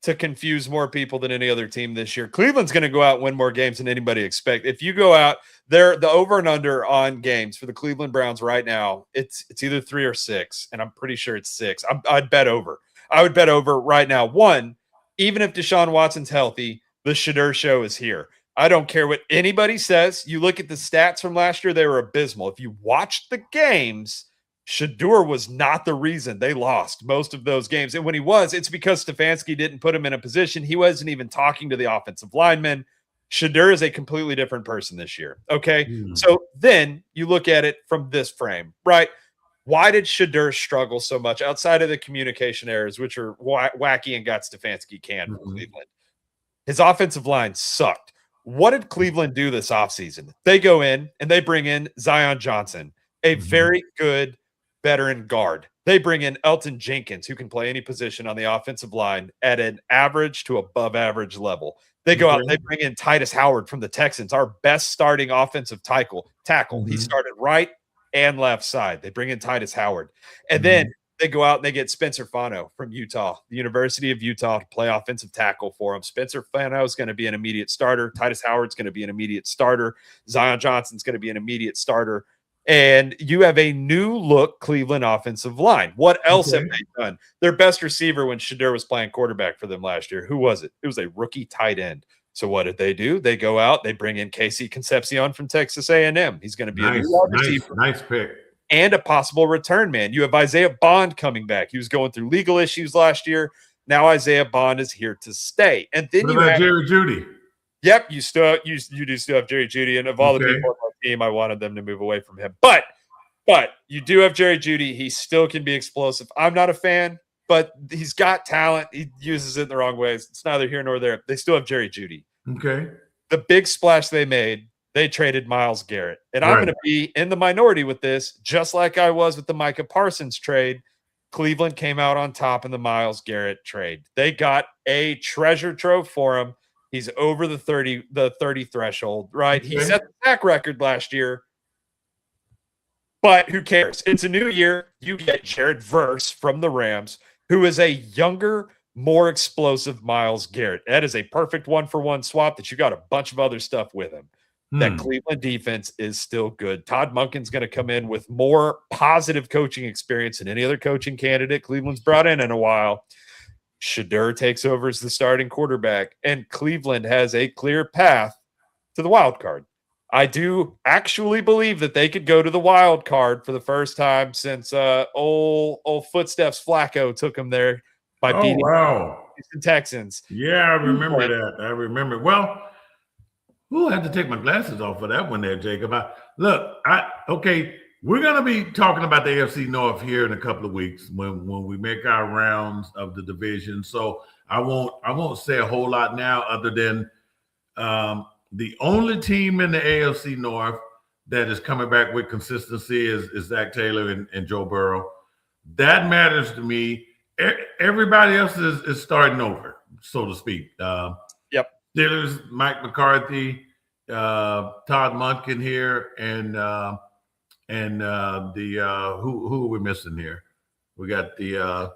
to confuse more people than any other team this year. Cleveland's going to go out and win more games than anybody expect. If you go out there, the over and under on games for the Cleveland Browns right now, it's either 3 or 6, and I'm pretty sure it's 6. I'd bet over. I would bet over right now. One, even if Deshaun Watson's healthy, the Shadur show is here. I don't care what anybody says. You look at the stats from last year, they were abysmal. If you watched the games, Shadur was not the reason they lost most of those games. And when he was, it's because Stefanski didn't put him in a position. He wasn't even talking to the offensive linemen. Shedeur is a completely different person this year. Okay. Mm. So then you look at it from this frame, right? Why did Shedeur struggle so much outside of the communication errors, which are wacky and got Stefanski canned for Cleveland? His offensive line sucked. What did Cleveland do this offseason? They go in and they bring in Zion Johnson, a very good veteran guard. They bring in Elton Jenkins, who can play any position on the offensive line at an average to above average level. They go out and they bring in Titus Howard from the Texans, our best starting offensive tackle. He started right and left side. They bring in Titus Howard. And then they go out and they get Spencer Fano from Utah, the University of Utah, to play offensive tackle for him. Spencer Fano is going to be an immediate starter. Titus Howard's going to be an immediate starter. Zion Johnson's going to be an immediate starter. And you have a new look Cleveland offensive line. What else have they done? Their best receiver when Shedeur was playing quarterback for them last year, who was it? It was a rookie tight end. So what did they do? They go out, they bring in Casey Concepcion from Texas A&M. He's going to be a new wide receiver. Nice pick. And a possible return man. You have Isaiah Bond coming back. He was going through legal issues last year. Now Isaiah Bond is here to stay. And then what about Jerry Jeudy? Yep, you do still have Jerry Jeudy, and of all the people on my team, I wanted them to move away from him. But you do have Jerry Jeudy. He still can be explosive. I'm not a fan, but he's got talent. He uses it in the wrong ways. It's neither here nor there. They still have Jerry Jeudy. Okay. The big splash they made, they traded Myles Garrett. And I'm going to be in the minority with this, just like I was with the Micah Parsons trade. Cleveland came out on top in the Myles Garrett trade. They got a treasure trove for him. He's over the 30 threshold, right? Okay. He set the sack record last year. But who cares? It's a new year. You get Jared Verse from the Rams, who is a younger, more explosive Myles Garrett. That is a perfect one-for-one swap that you got a bunch of other stuff with him. That Cleveland defense is still good. Todd Monken's going to come in with more positive coaching experience than any other coaching candidate Cleveland's brought in a while. Shedeur takes over as the starting quarterback, and Cleveland has a clear path to the wild card. I do actually believe that they could go to the wild card for the first time since old Footsteps Flacco took them there by beating the Texans. Yeah, I remember that. I remember. Well, we'll have to take my glasses off for that one there, Jacob. We're going to be talking about the AFC North here in a couple of weeks when we make our rounds of the division. So I won't say a whole lot now other than the only team in the AFC North that is coming back with consistency is Zach Taylor and Joe Burrow. That matters to me. Everybody else is starting over, so to speak. Steelers, Mike McCarthy, Todd Monken here, and who are we missing here? We got the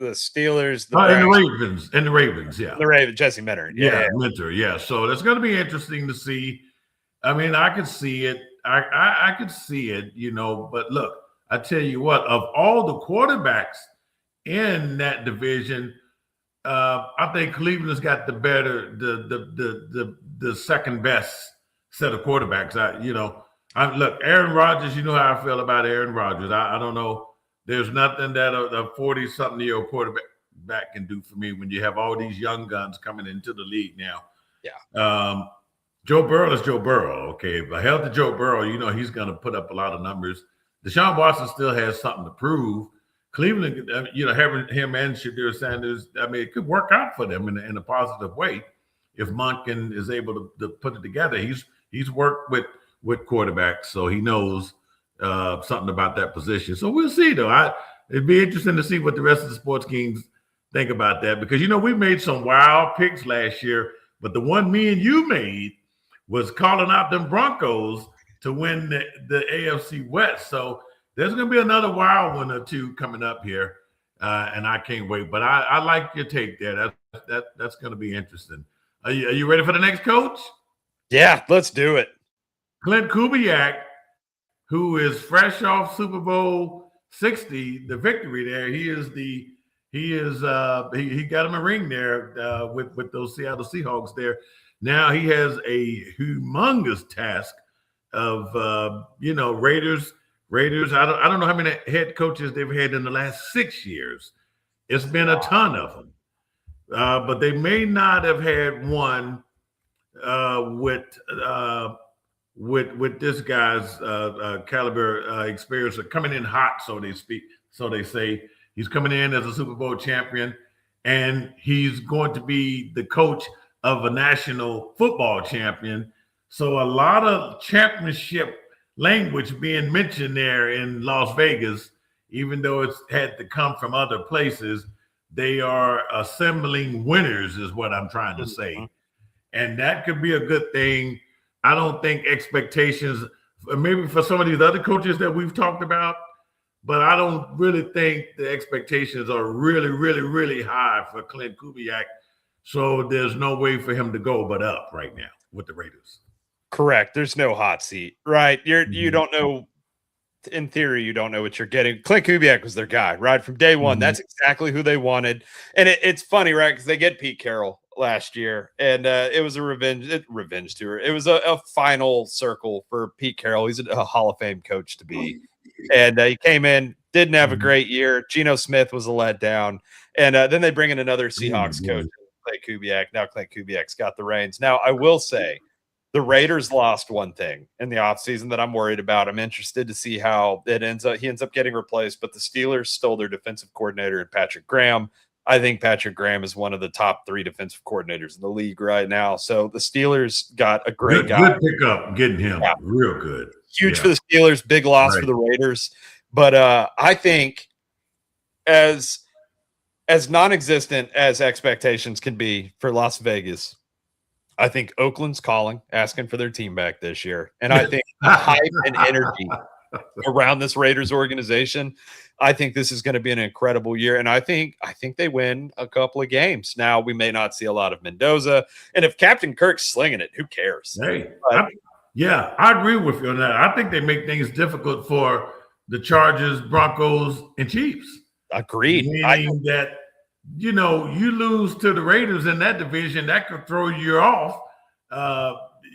Steelers, and the Ravens, yeah. The Ravens, Jesse Minter. Minter, yeah. So that's going to be interesting to see. I mean, I could see it. I could see it, but look, I tell you what, of all the quarterbacks in that division, I think Cleveland's got the better, the second best set of quarterbacks. Look, Aaron Rodgers, you know how I feel about Aaron Rodgers. I don't know. There's nothing that a 40-something-year-old quarterback can do for me when you have all these young guns coming into the league now. Yeah. Joe Burrow is Joe Burrow. Okay. If I held to Joe Burrow, he's going to put up a lot of numbers. Deshaun Watson still has something to prove. Cleveland, having him and Shedeur Sanders, I mean, it could work out for them in a positive way if Monken is able to put it together. He's worked with quarterbacks, so he knows something about that position. So we'll see, though. It'd be interesting to see what the rest of the sports kings think about that because, we made some wild picks last year, but the one me and you made was calling out them Broncos to win the AFC West. So there's going to be another wild one or two coming up here, and I can't wait. But I like your take there. That's going to be interesting. Are you ready for the next coach? Yeah, let's do it. Clint Kubiak, who is fresh off Super Bowl 60, the victory there. He got him a ring there with those Seattle Seahawks there. Now he has a humongous task of Raiders. I don't know how many head coaches they've had in the last 6 years. It's been a ton of them, but they may not have had one with this guy's caliber experience, coming in hot, so they speak, so they say. He's coming in as a Super Bowl champion, and he's going to be the coach of a national football champion. So a lot of championship language being mentioned there in Las Vegas, even though it's had to come from other places. They are assembling winners, is what I'm trying to say. And that could be a good thing. I don't think expectations, maybe for some of these other coaches that we've talked about, but I don't really think the expectations are really, really, really high for Clint Kubiak. So there's no way for him to go but up right now with the Raiders. Correct. There's no hot seat, right? You don't know. In theory, you don't know what you're getting. Clint Kubiak was their guy, right? From day one. That's exactly who they wanted. And it's funny, right? Because they get Pete Carroll last year, and it was a revenge tour. It was a final circle for Pete Carroll. He's a Hall of Fame coach to be. And he came in, didn't have a great year. Geno Smith was a letdown. And then they bring in another Seahawks coach, Clint Kubiak. Now Clint Kubiak's got the reins. Now, I will say, the Raiders lost one thing in the offseason that I'm worried about. I'm interested to see how it ends up. He ends up getting replaced, but the Steelers stole their defensive coordinator in Patrick Graham. I think Patrick Graham is one of the top 3 defensive coordinators in the league right now. So the Steelers got a great guy. Good pickup, getting him. Yeah. Real good. Huge for the Steelers, big loss for the Raiders. But I think as non-existent as expectations can be for Las Vegas, I think Oakland's calling, asking for their team back this year. And I think the hype and energy around this Raiders organization, I think this is going to be an incredible year. And I think they win a couple of games. Now, we may not see a lot of Mendoza. And if Captain Kirk's slinging it, who cares? Hey, I agree with you on that. I think they make things difficult for the Chargers, Broncos, and Chiefs. Agreed. Meaning that, you lose to the Raiders in that division, that could throw you off,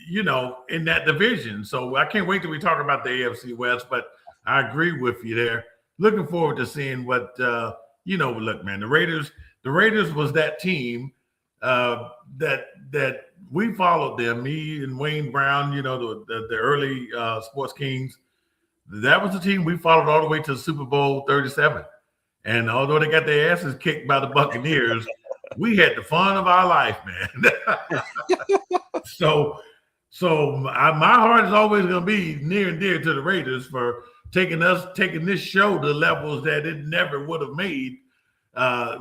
in that division. So I can't wait till we talk about the AFC West, but I agree with you there. Looking forward to seeing what, look, man, the Raiders was that team that we followed them, me and Wayne Brown, the early Sports Kings. That was the team we followed all the way to Super Bowl 37. And although they got their asses kicked by the Buccaneers, we had the fun of our life, man. So my heart is always going to be near and dear to the Raiders for taking this show to levels that it never would have made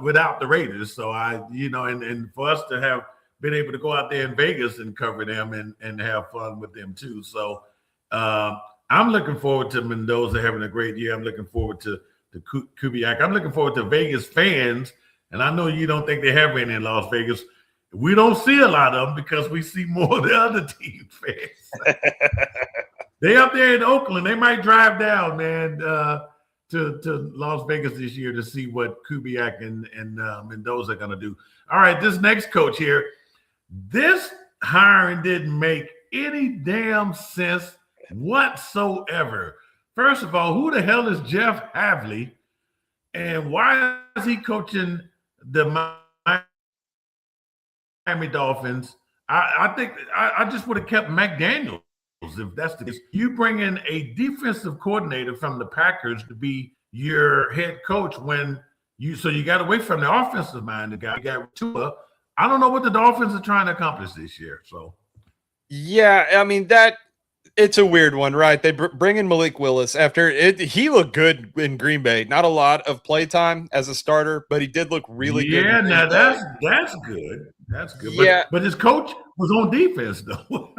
without the Raiders. So and for us to have been able to go out there in Vegas and cover them and have fun with them too. So I'm looking forward to Mendoza having a great year. I'm looking forward to Kubiak. I'm looking forward to Vegas fans, and I know you don't think they have any in Las Vegas. We don't see a lot of them because we see more of the other team fans. They up there in Oakland. They might drive down, man, to Las Vegas this year to see what Kubiak and Mendoza are going to do. All right, this next coach here, this hiring didn't make any damn sense whatsoever. First of all, who the hell is Jeff Havley, and why is he coaching the Miami Dolphins? I think I just would have kept McDaniels if that's the case. You bring in a defensive coordinator from the Packers to be your head coach you got away from the offensive minded guy. You got Tua. I don't know what the Dolphins are trying to accomplish this year. So, yeah, I mean it's a weird one, right? They bring in Malik Willis after he looked good in Green Bay. Not a lot of play time as a starter, but he did look really good. Yeah, now that's good. That's good. Yeah. But his coach was on defense, though.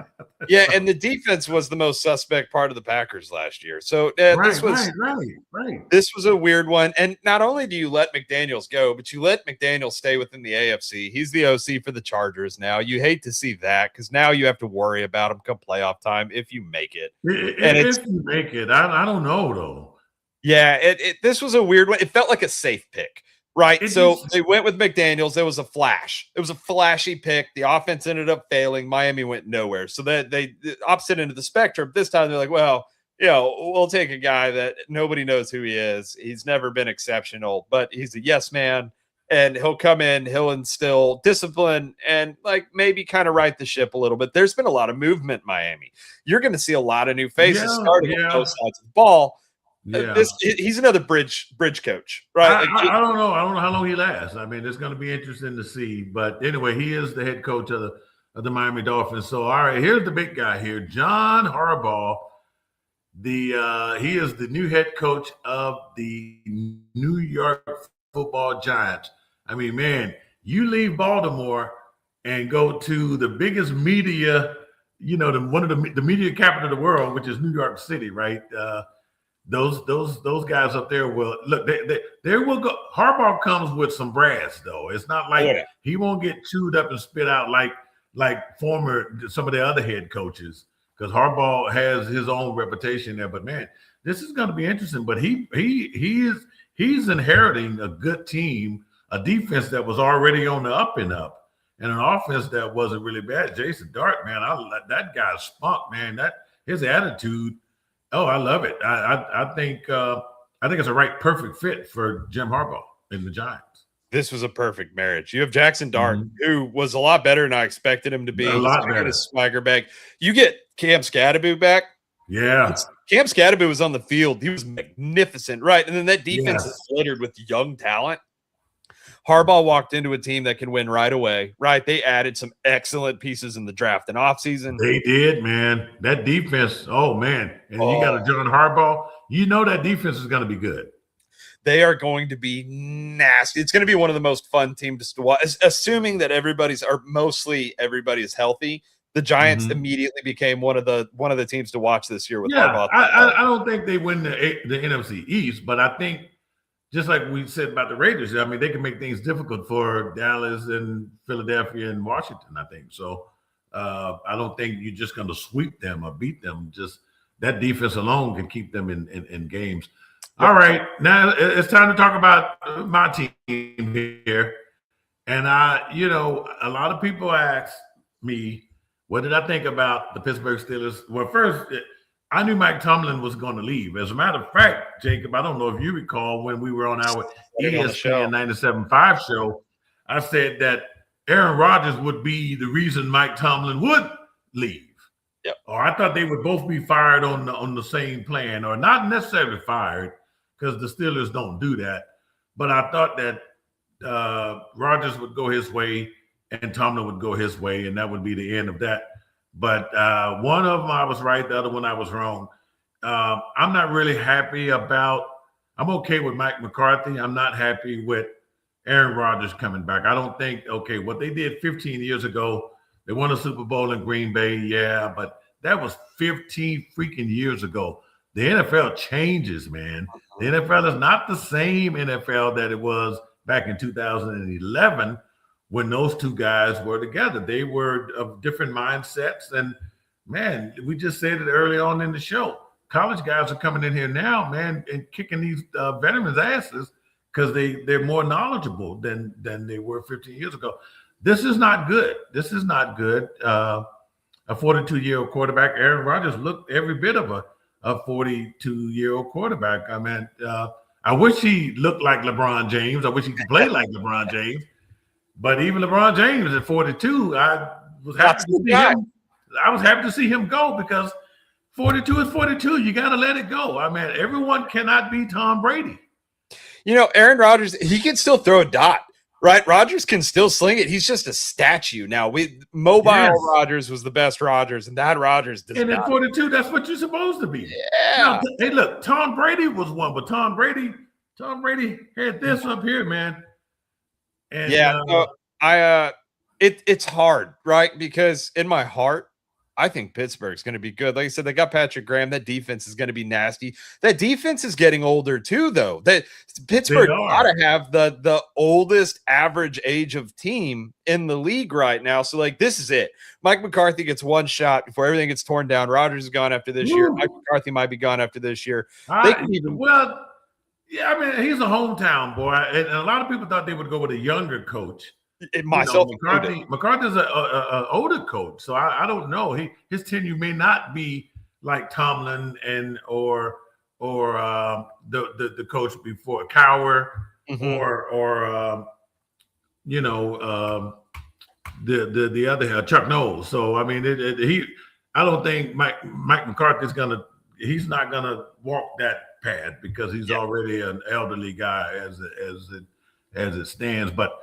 Yeah, and the defense was the most suspect part of the Packers last year. So this was a weird one. And not only do you let McDaniels go, but you let McDaniels stay within the AFC. He's the OC for the Chargers now. You hate to see that because now you have to worry about him come playoff time if you make it. If you make it, I don't know, though. Yeah, this was a weird one. It felt like a safe pick. Right. They went with McDaniels. There was a flash. It was a flashy pick. The offense ended up failing. Miami went nowhere. So that they opposite end of the spectrum. This time they're like, well, we'll take a guy that nobody knows who he is. He's never been exceptional, but he's a yes man. and he'll come in, he'll instill discipline and like maybe kind of right the ship a little bit. There's been a lot of movement in Miami. You're going to see a lot of new faces Yeah, starting on both sides of the ball. yeah. He's another bridge coach, right? I don't know. I don't know how long he lasts. I mean, it's going to be interesting to see. But anyway, he is the head coach of the Miami Dolphins. So, all right, here's the big guy here, John Harbaugh. He is the new head coach of the New York Football Giants. I mean, man, you leave Baltimore and go to the biggest media, one of the media capital of the world, which is New York City, right? Those guys up there will look. They will go. Harbaugh comes with some brass, though. It's not like he won't get chewed up and spit out like some of the other head coaches, because Harbaugh has his own reputation there. But man, this is going to be interesting. But he's inheriting a good team, a defense that was already on the up and up, and an offense that wasn't really bad. Jason Dart, man, that guy's spunk, man. That his attitude. Oh, I love it. I think it's a perfect fit for Jim Harbaugh and the Giants. This was a perfect marriage. You have Jackson Dart, who was a lot better than I expected him to be. A lot better. His swagger back. You get Cam Scadaboo back. Yeah. Cam Scadaboo was on the field. He was magnificent, right? And then that defense is littered with young talent. Harbaugh walked into a team that can win right away, right? They added some excellent pieces in the draft and offseason. They did, man. That defense, oh, man. And you got a John Harbaugh. You know that defense is going to be good. They are going to be nasty. It's going to be one of the most fun teams to watch, assuming that mostly everybody is healthy. The Giants immediately became one of the teams to watch this year with Harbaugh. I don't think they win the NFC East, but I think just like we said about the Raiders, I mean, they can make things difficult for Dallas and Philadelphia and Washington, I think. So I don't think you're just going to sweep them or beat them. Just that defense alone can keep them in games. All right, now it's time to talk about my team here. And a lot of people ask me, what did I think about the Pittsburgh Steelers? Well, first, I knew Mike Tomlin was going to leave. As a matter of fact, Jacob, I don't know if you recall when we were on our ESPN 97.5 show, I said that Aaron Rodgers would be the reason Mike Tomlin would leave. Yep. Or I thought they would both be fired on the same plan, or not necessarily fired, because the Steelers don't do that. But I thought that Rodgers would go his way and Tomlin would go his way, and that would be the end of that. But one of them I was right, the other one I was wrong. I'm not really happy about – I'm okay with Mike McCarthy. I'm not happy with Aaron Rodgers coming back. I don't think – what they did 15 years ago, they won a Super Bowl in Green Bay, yeah, but that was 15 freaking years ago. The NFL changes, man. The NFL is not the same NFL that it was back in 2011 when those two guys were together. They were of different mindsets. And, man, we just said it early on in the show. College guys are coming in here now, man, and kicking these veterans' asses because they're more knowledgeable than they were 15 years ago. This is not good. This is not good. A 42-year-old quarterback, Aaron Rodgers, looked every bit of a 42-year-old quarterback. I mean, I wish he looked like LeBron James. I wish he could play like LeBron James. But even LeBron James at 42, I was happy to see him go, because 42 is 42. You got to let it go. I mean, everyone cannot be Tom Brady. Aaron Rodgers, he can still throw a dot, right? Rodgers can still sling it. He's just a statue now. Rodgers was the best Rodgers, and that Rodgers does and not. at 42, that's what you're supposed to be. Yeah. Now, hey, look, Tom Brady was one, but Tom Brady had this up here, man. And, it's hard, right? Because in my heart, I think Pittsburgh's going to be good. Like I said, they got Patrick Graham. That defense is going to be nasty. That defense is getting older too, though. That Pittsburgh got to have the oldest average age of team in the league right now. So, this is it. Mike McCarthy gets one shot before everything gets torn down. Rodgers is gone after this year. Mike McCarthy might be gone after this year. Yeah, I mean, he's a hometown boy, and a lot of people thought they would go with a younger coach. McCarthy's an older coach, so I don't know. His tenure may not be like Tomlin or the coach before Cowher or you know, the other Chuck Knowles. So I mean, I don't think Mike McCarthy's he's not gonna walk that path because he's already an elderly guy as it stands. But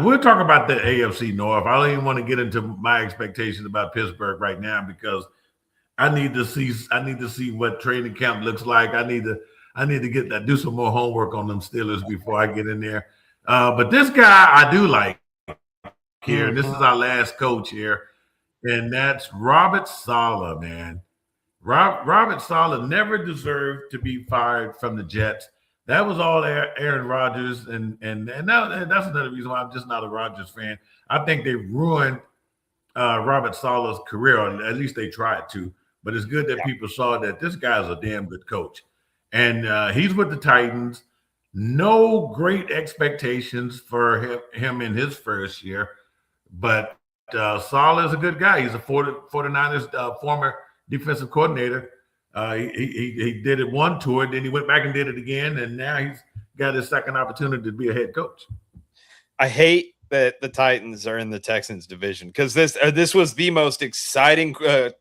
we'll talk about the AFC North. I don't even want to get into my expectations about Pittsburgh right now because I need to see what training camp looks like. I need to do some more homework on them Steelers before I get in there. But this guy I do like here, and this is our last coach here, and that's Robert Saleh, man. Robert Saleh never deserved to be fired from the Jets. That was all Aaron Rodgers, and that's another reason why I'm just not a Rodgers fan. I think they ruined Robert Saleh's career, or at least they tried to. But it's good that people saw that this guy's a damn good coach. And he's with the Titans. No great expectations for him in his first year. But Saleh is a good guy. He's a 49ers former defensive coordinator. He did it one tour, then he went back and did it again, and now he's got his second opportunity to be a head coach. I hate that the Titans are in the Texans division because this was the most exciting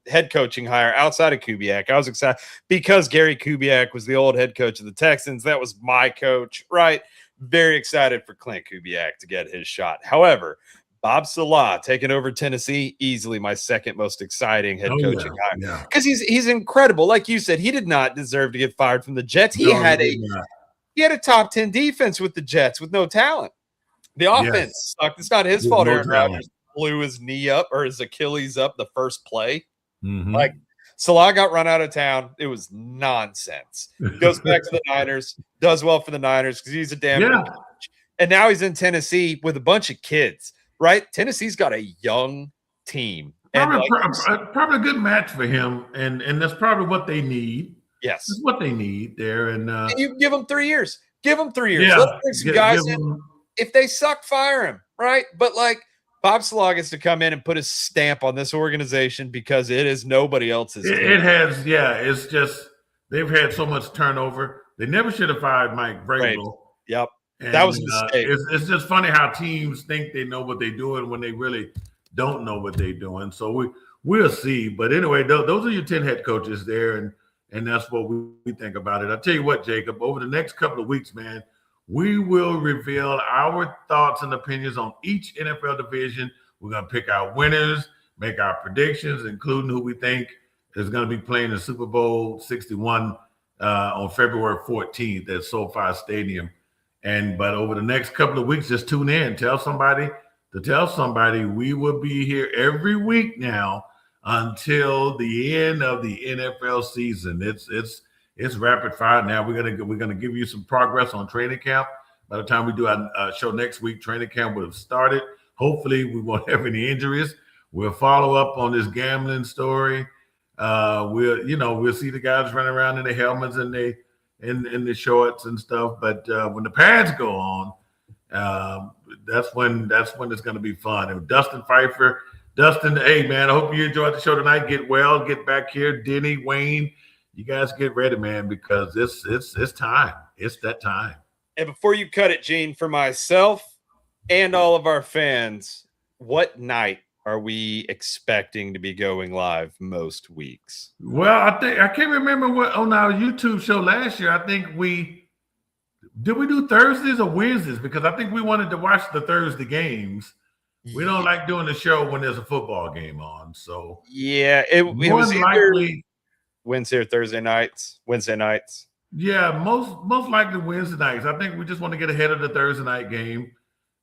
head coaching hire outside of Kubiak. I was excited because Gary Kubiak was the old head coach of the Texans. That was my coach, right? Very excited for Clint Kubiak to get his shot. However, Bob Salah taking over Tennessee, easily my second most exciting head coaching hire because he's incredible. Like you said, he did not deserve to get fired from the Jets. He had a top 10 defense with the Jets with no talent. The offense sucked. It's not his fault. Aaron Rodgers blew his knee up or his Achilles up the first play. Like Salah got run out of town. It was nonsense. Goes back to the Niners, does well for the Niners because he's a damn good coach. And now he's in Tennessee with a bunch of kids, right? Tennessee's got a young team. Probably a good match for him. And that's probably what they need. Yes. That's what they need there. And you give them 3 years. Give them 3 years. Let's bring some guys in. If they suck, fire him, right? But like Bob Salah gets to come in and put his stamp on this organization because it is nobody else's. It has, it's just they've had so much turnover. They never should have fired Mike Vrabel. Yep, and, that was a mistake. It's just funny how teams think they know what they're doing when they really don't know what they're doing. So we'll see. But anyway, those are your 10 head coaches there, and that's what we think about it. I'll tell you what, Jacob, over the next couple of weeks, man, we will reveal our thoughts and opinions on each NFL division. We're going to pick our winners, make our predictions, including who we think is going to be playing in Super Bowl 61 on February 14th at SoFi Stadium. But over the next couple of weeks, just tune in. Tell somebody we will be here every week now until the end of the NFL season. It's rapid fire now. We're gonna give you some progress on training camp. By the time we do our show next week, training camp will have started. Hopefully, we won't have any injuries. We'll follow up on this gambling story. We'll see the guys running around in their helmets and in the shorts and stuff. But when the pads go on, that's when it's gonna be fun. And Dustin, hey man, I hope you enjoyed the show tonight. Get well, get back here, Denny, Wayne. You guys get ready, man, because it's time. It's that time. And before you cut it, Gene, for myself and all of our fans, what night are we expecting to be going live most weeks? Well, I can't remember what on our YouTube show last year. I think did we do Thursdays or Wednesdays? Because I think we wanted to watch the Thursday games. We don't like doing the show when there's a football game on. So it was likely Wednesday or Thursday nights, Wednesday nights. Yeah, most likely Wednesday nights. I think we just want to get ahead of the Thursday night game.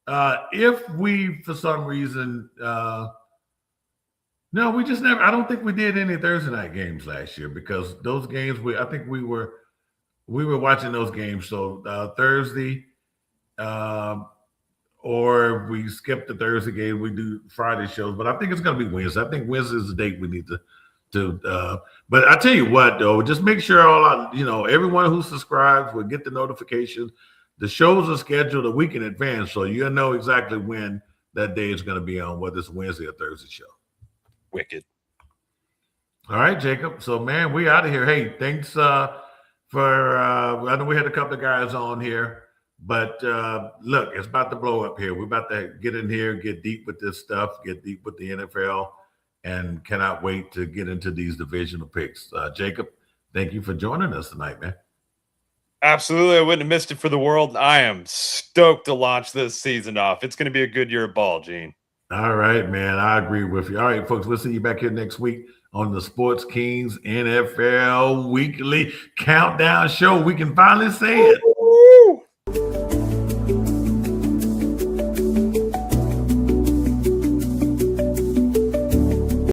If we, for some reason, no, we just never. I don't think we did any Thursday night games last year because those games. I think we were watching those games. So Thursday, or we skip the Thursday game. We do Friday shows, but I think it's going to be Wednesday. I think Wednesday is the date we need to. But I tell you what, though, just make sure everyone who subscribes will get the notifications. The shows are scheduled a week in advance, so you'll know exactly when that day is going to be on, whether it's Wednesday or Thursday show. Wicked. All right, Jacob. So, man, we out of here. Hey, thanks I know we had a couple of guys on here, But look, it's about to blow up here. We're about to get in here, get deep with this stuff, get deep with the NFL, and cannot wait to get into these divisional picks. Jacob, thank you for joining us tonight, man. Absolutely. I wouldn't have missed it for the world. I am stoked to launch this season off. It's going to be a good year of ball, Gene. All right, man. I agree with you. All right, folks, we'll see you back here next week on the Sports Kings NFL Weekly Countdown Show. We can finally say it.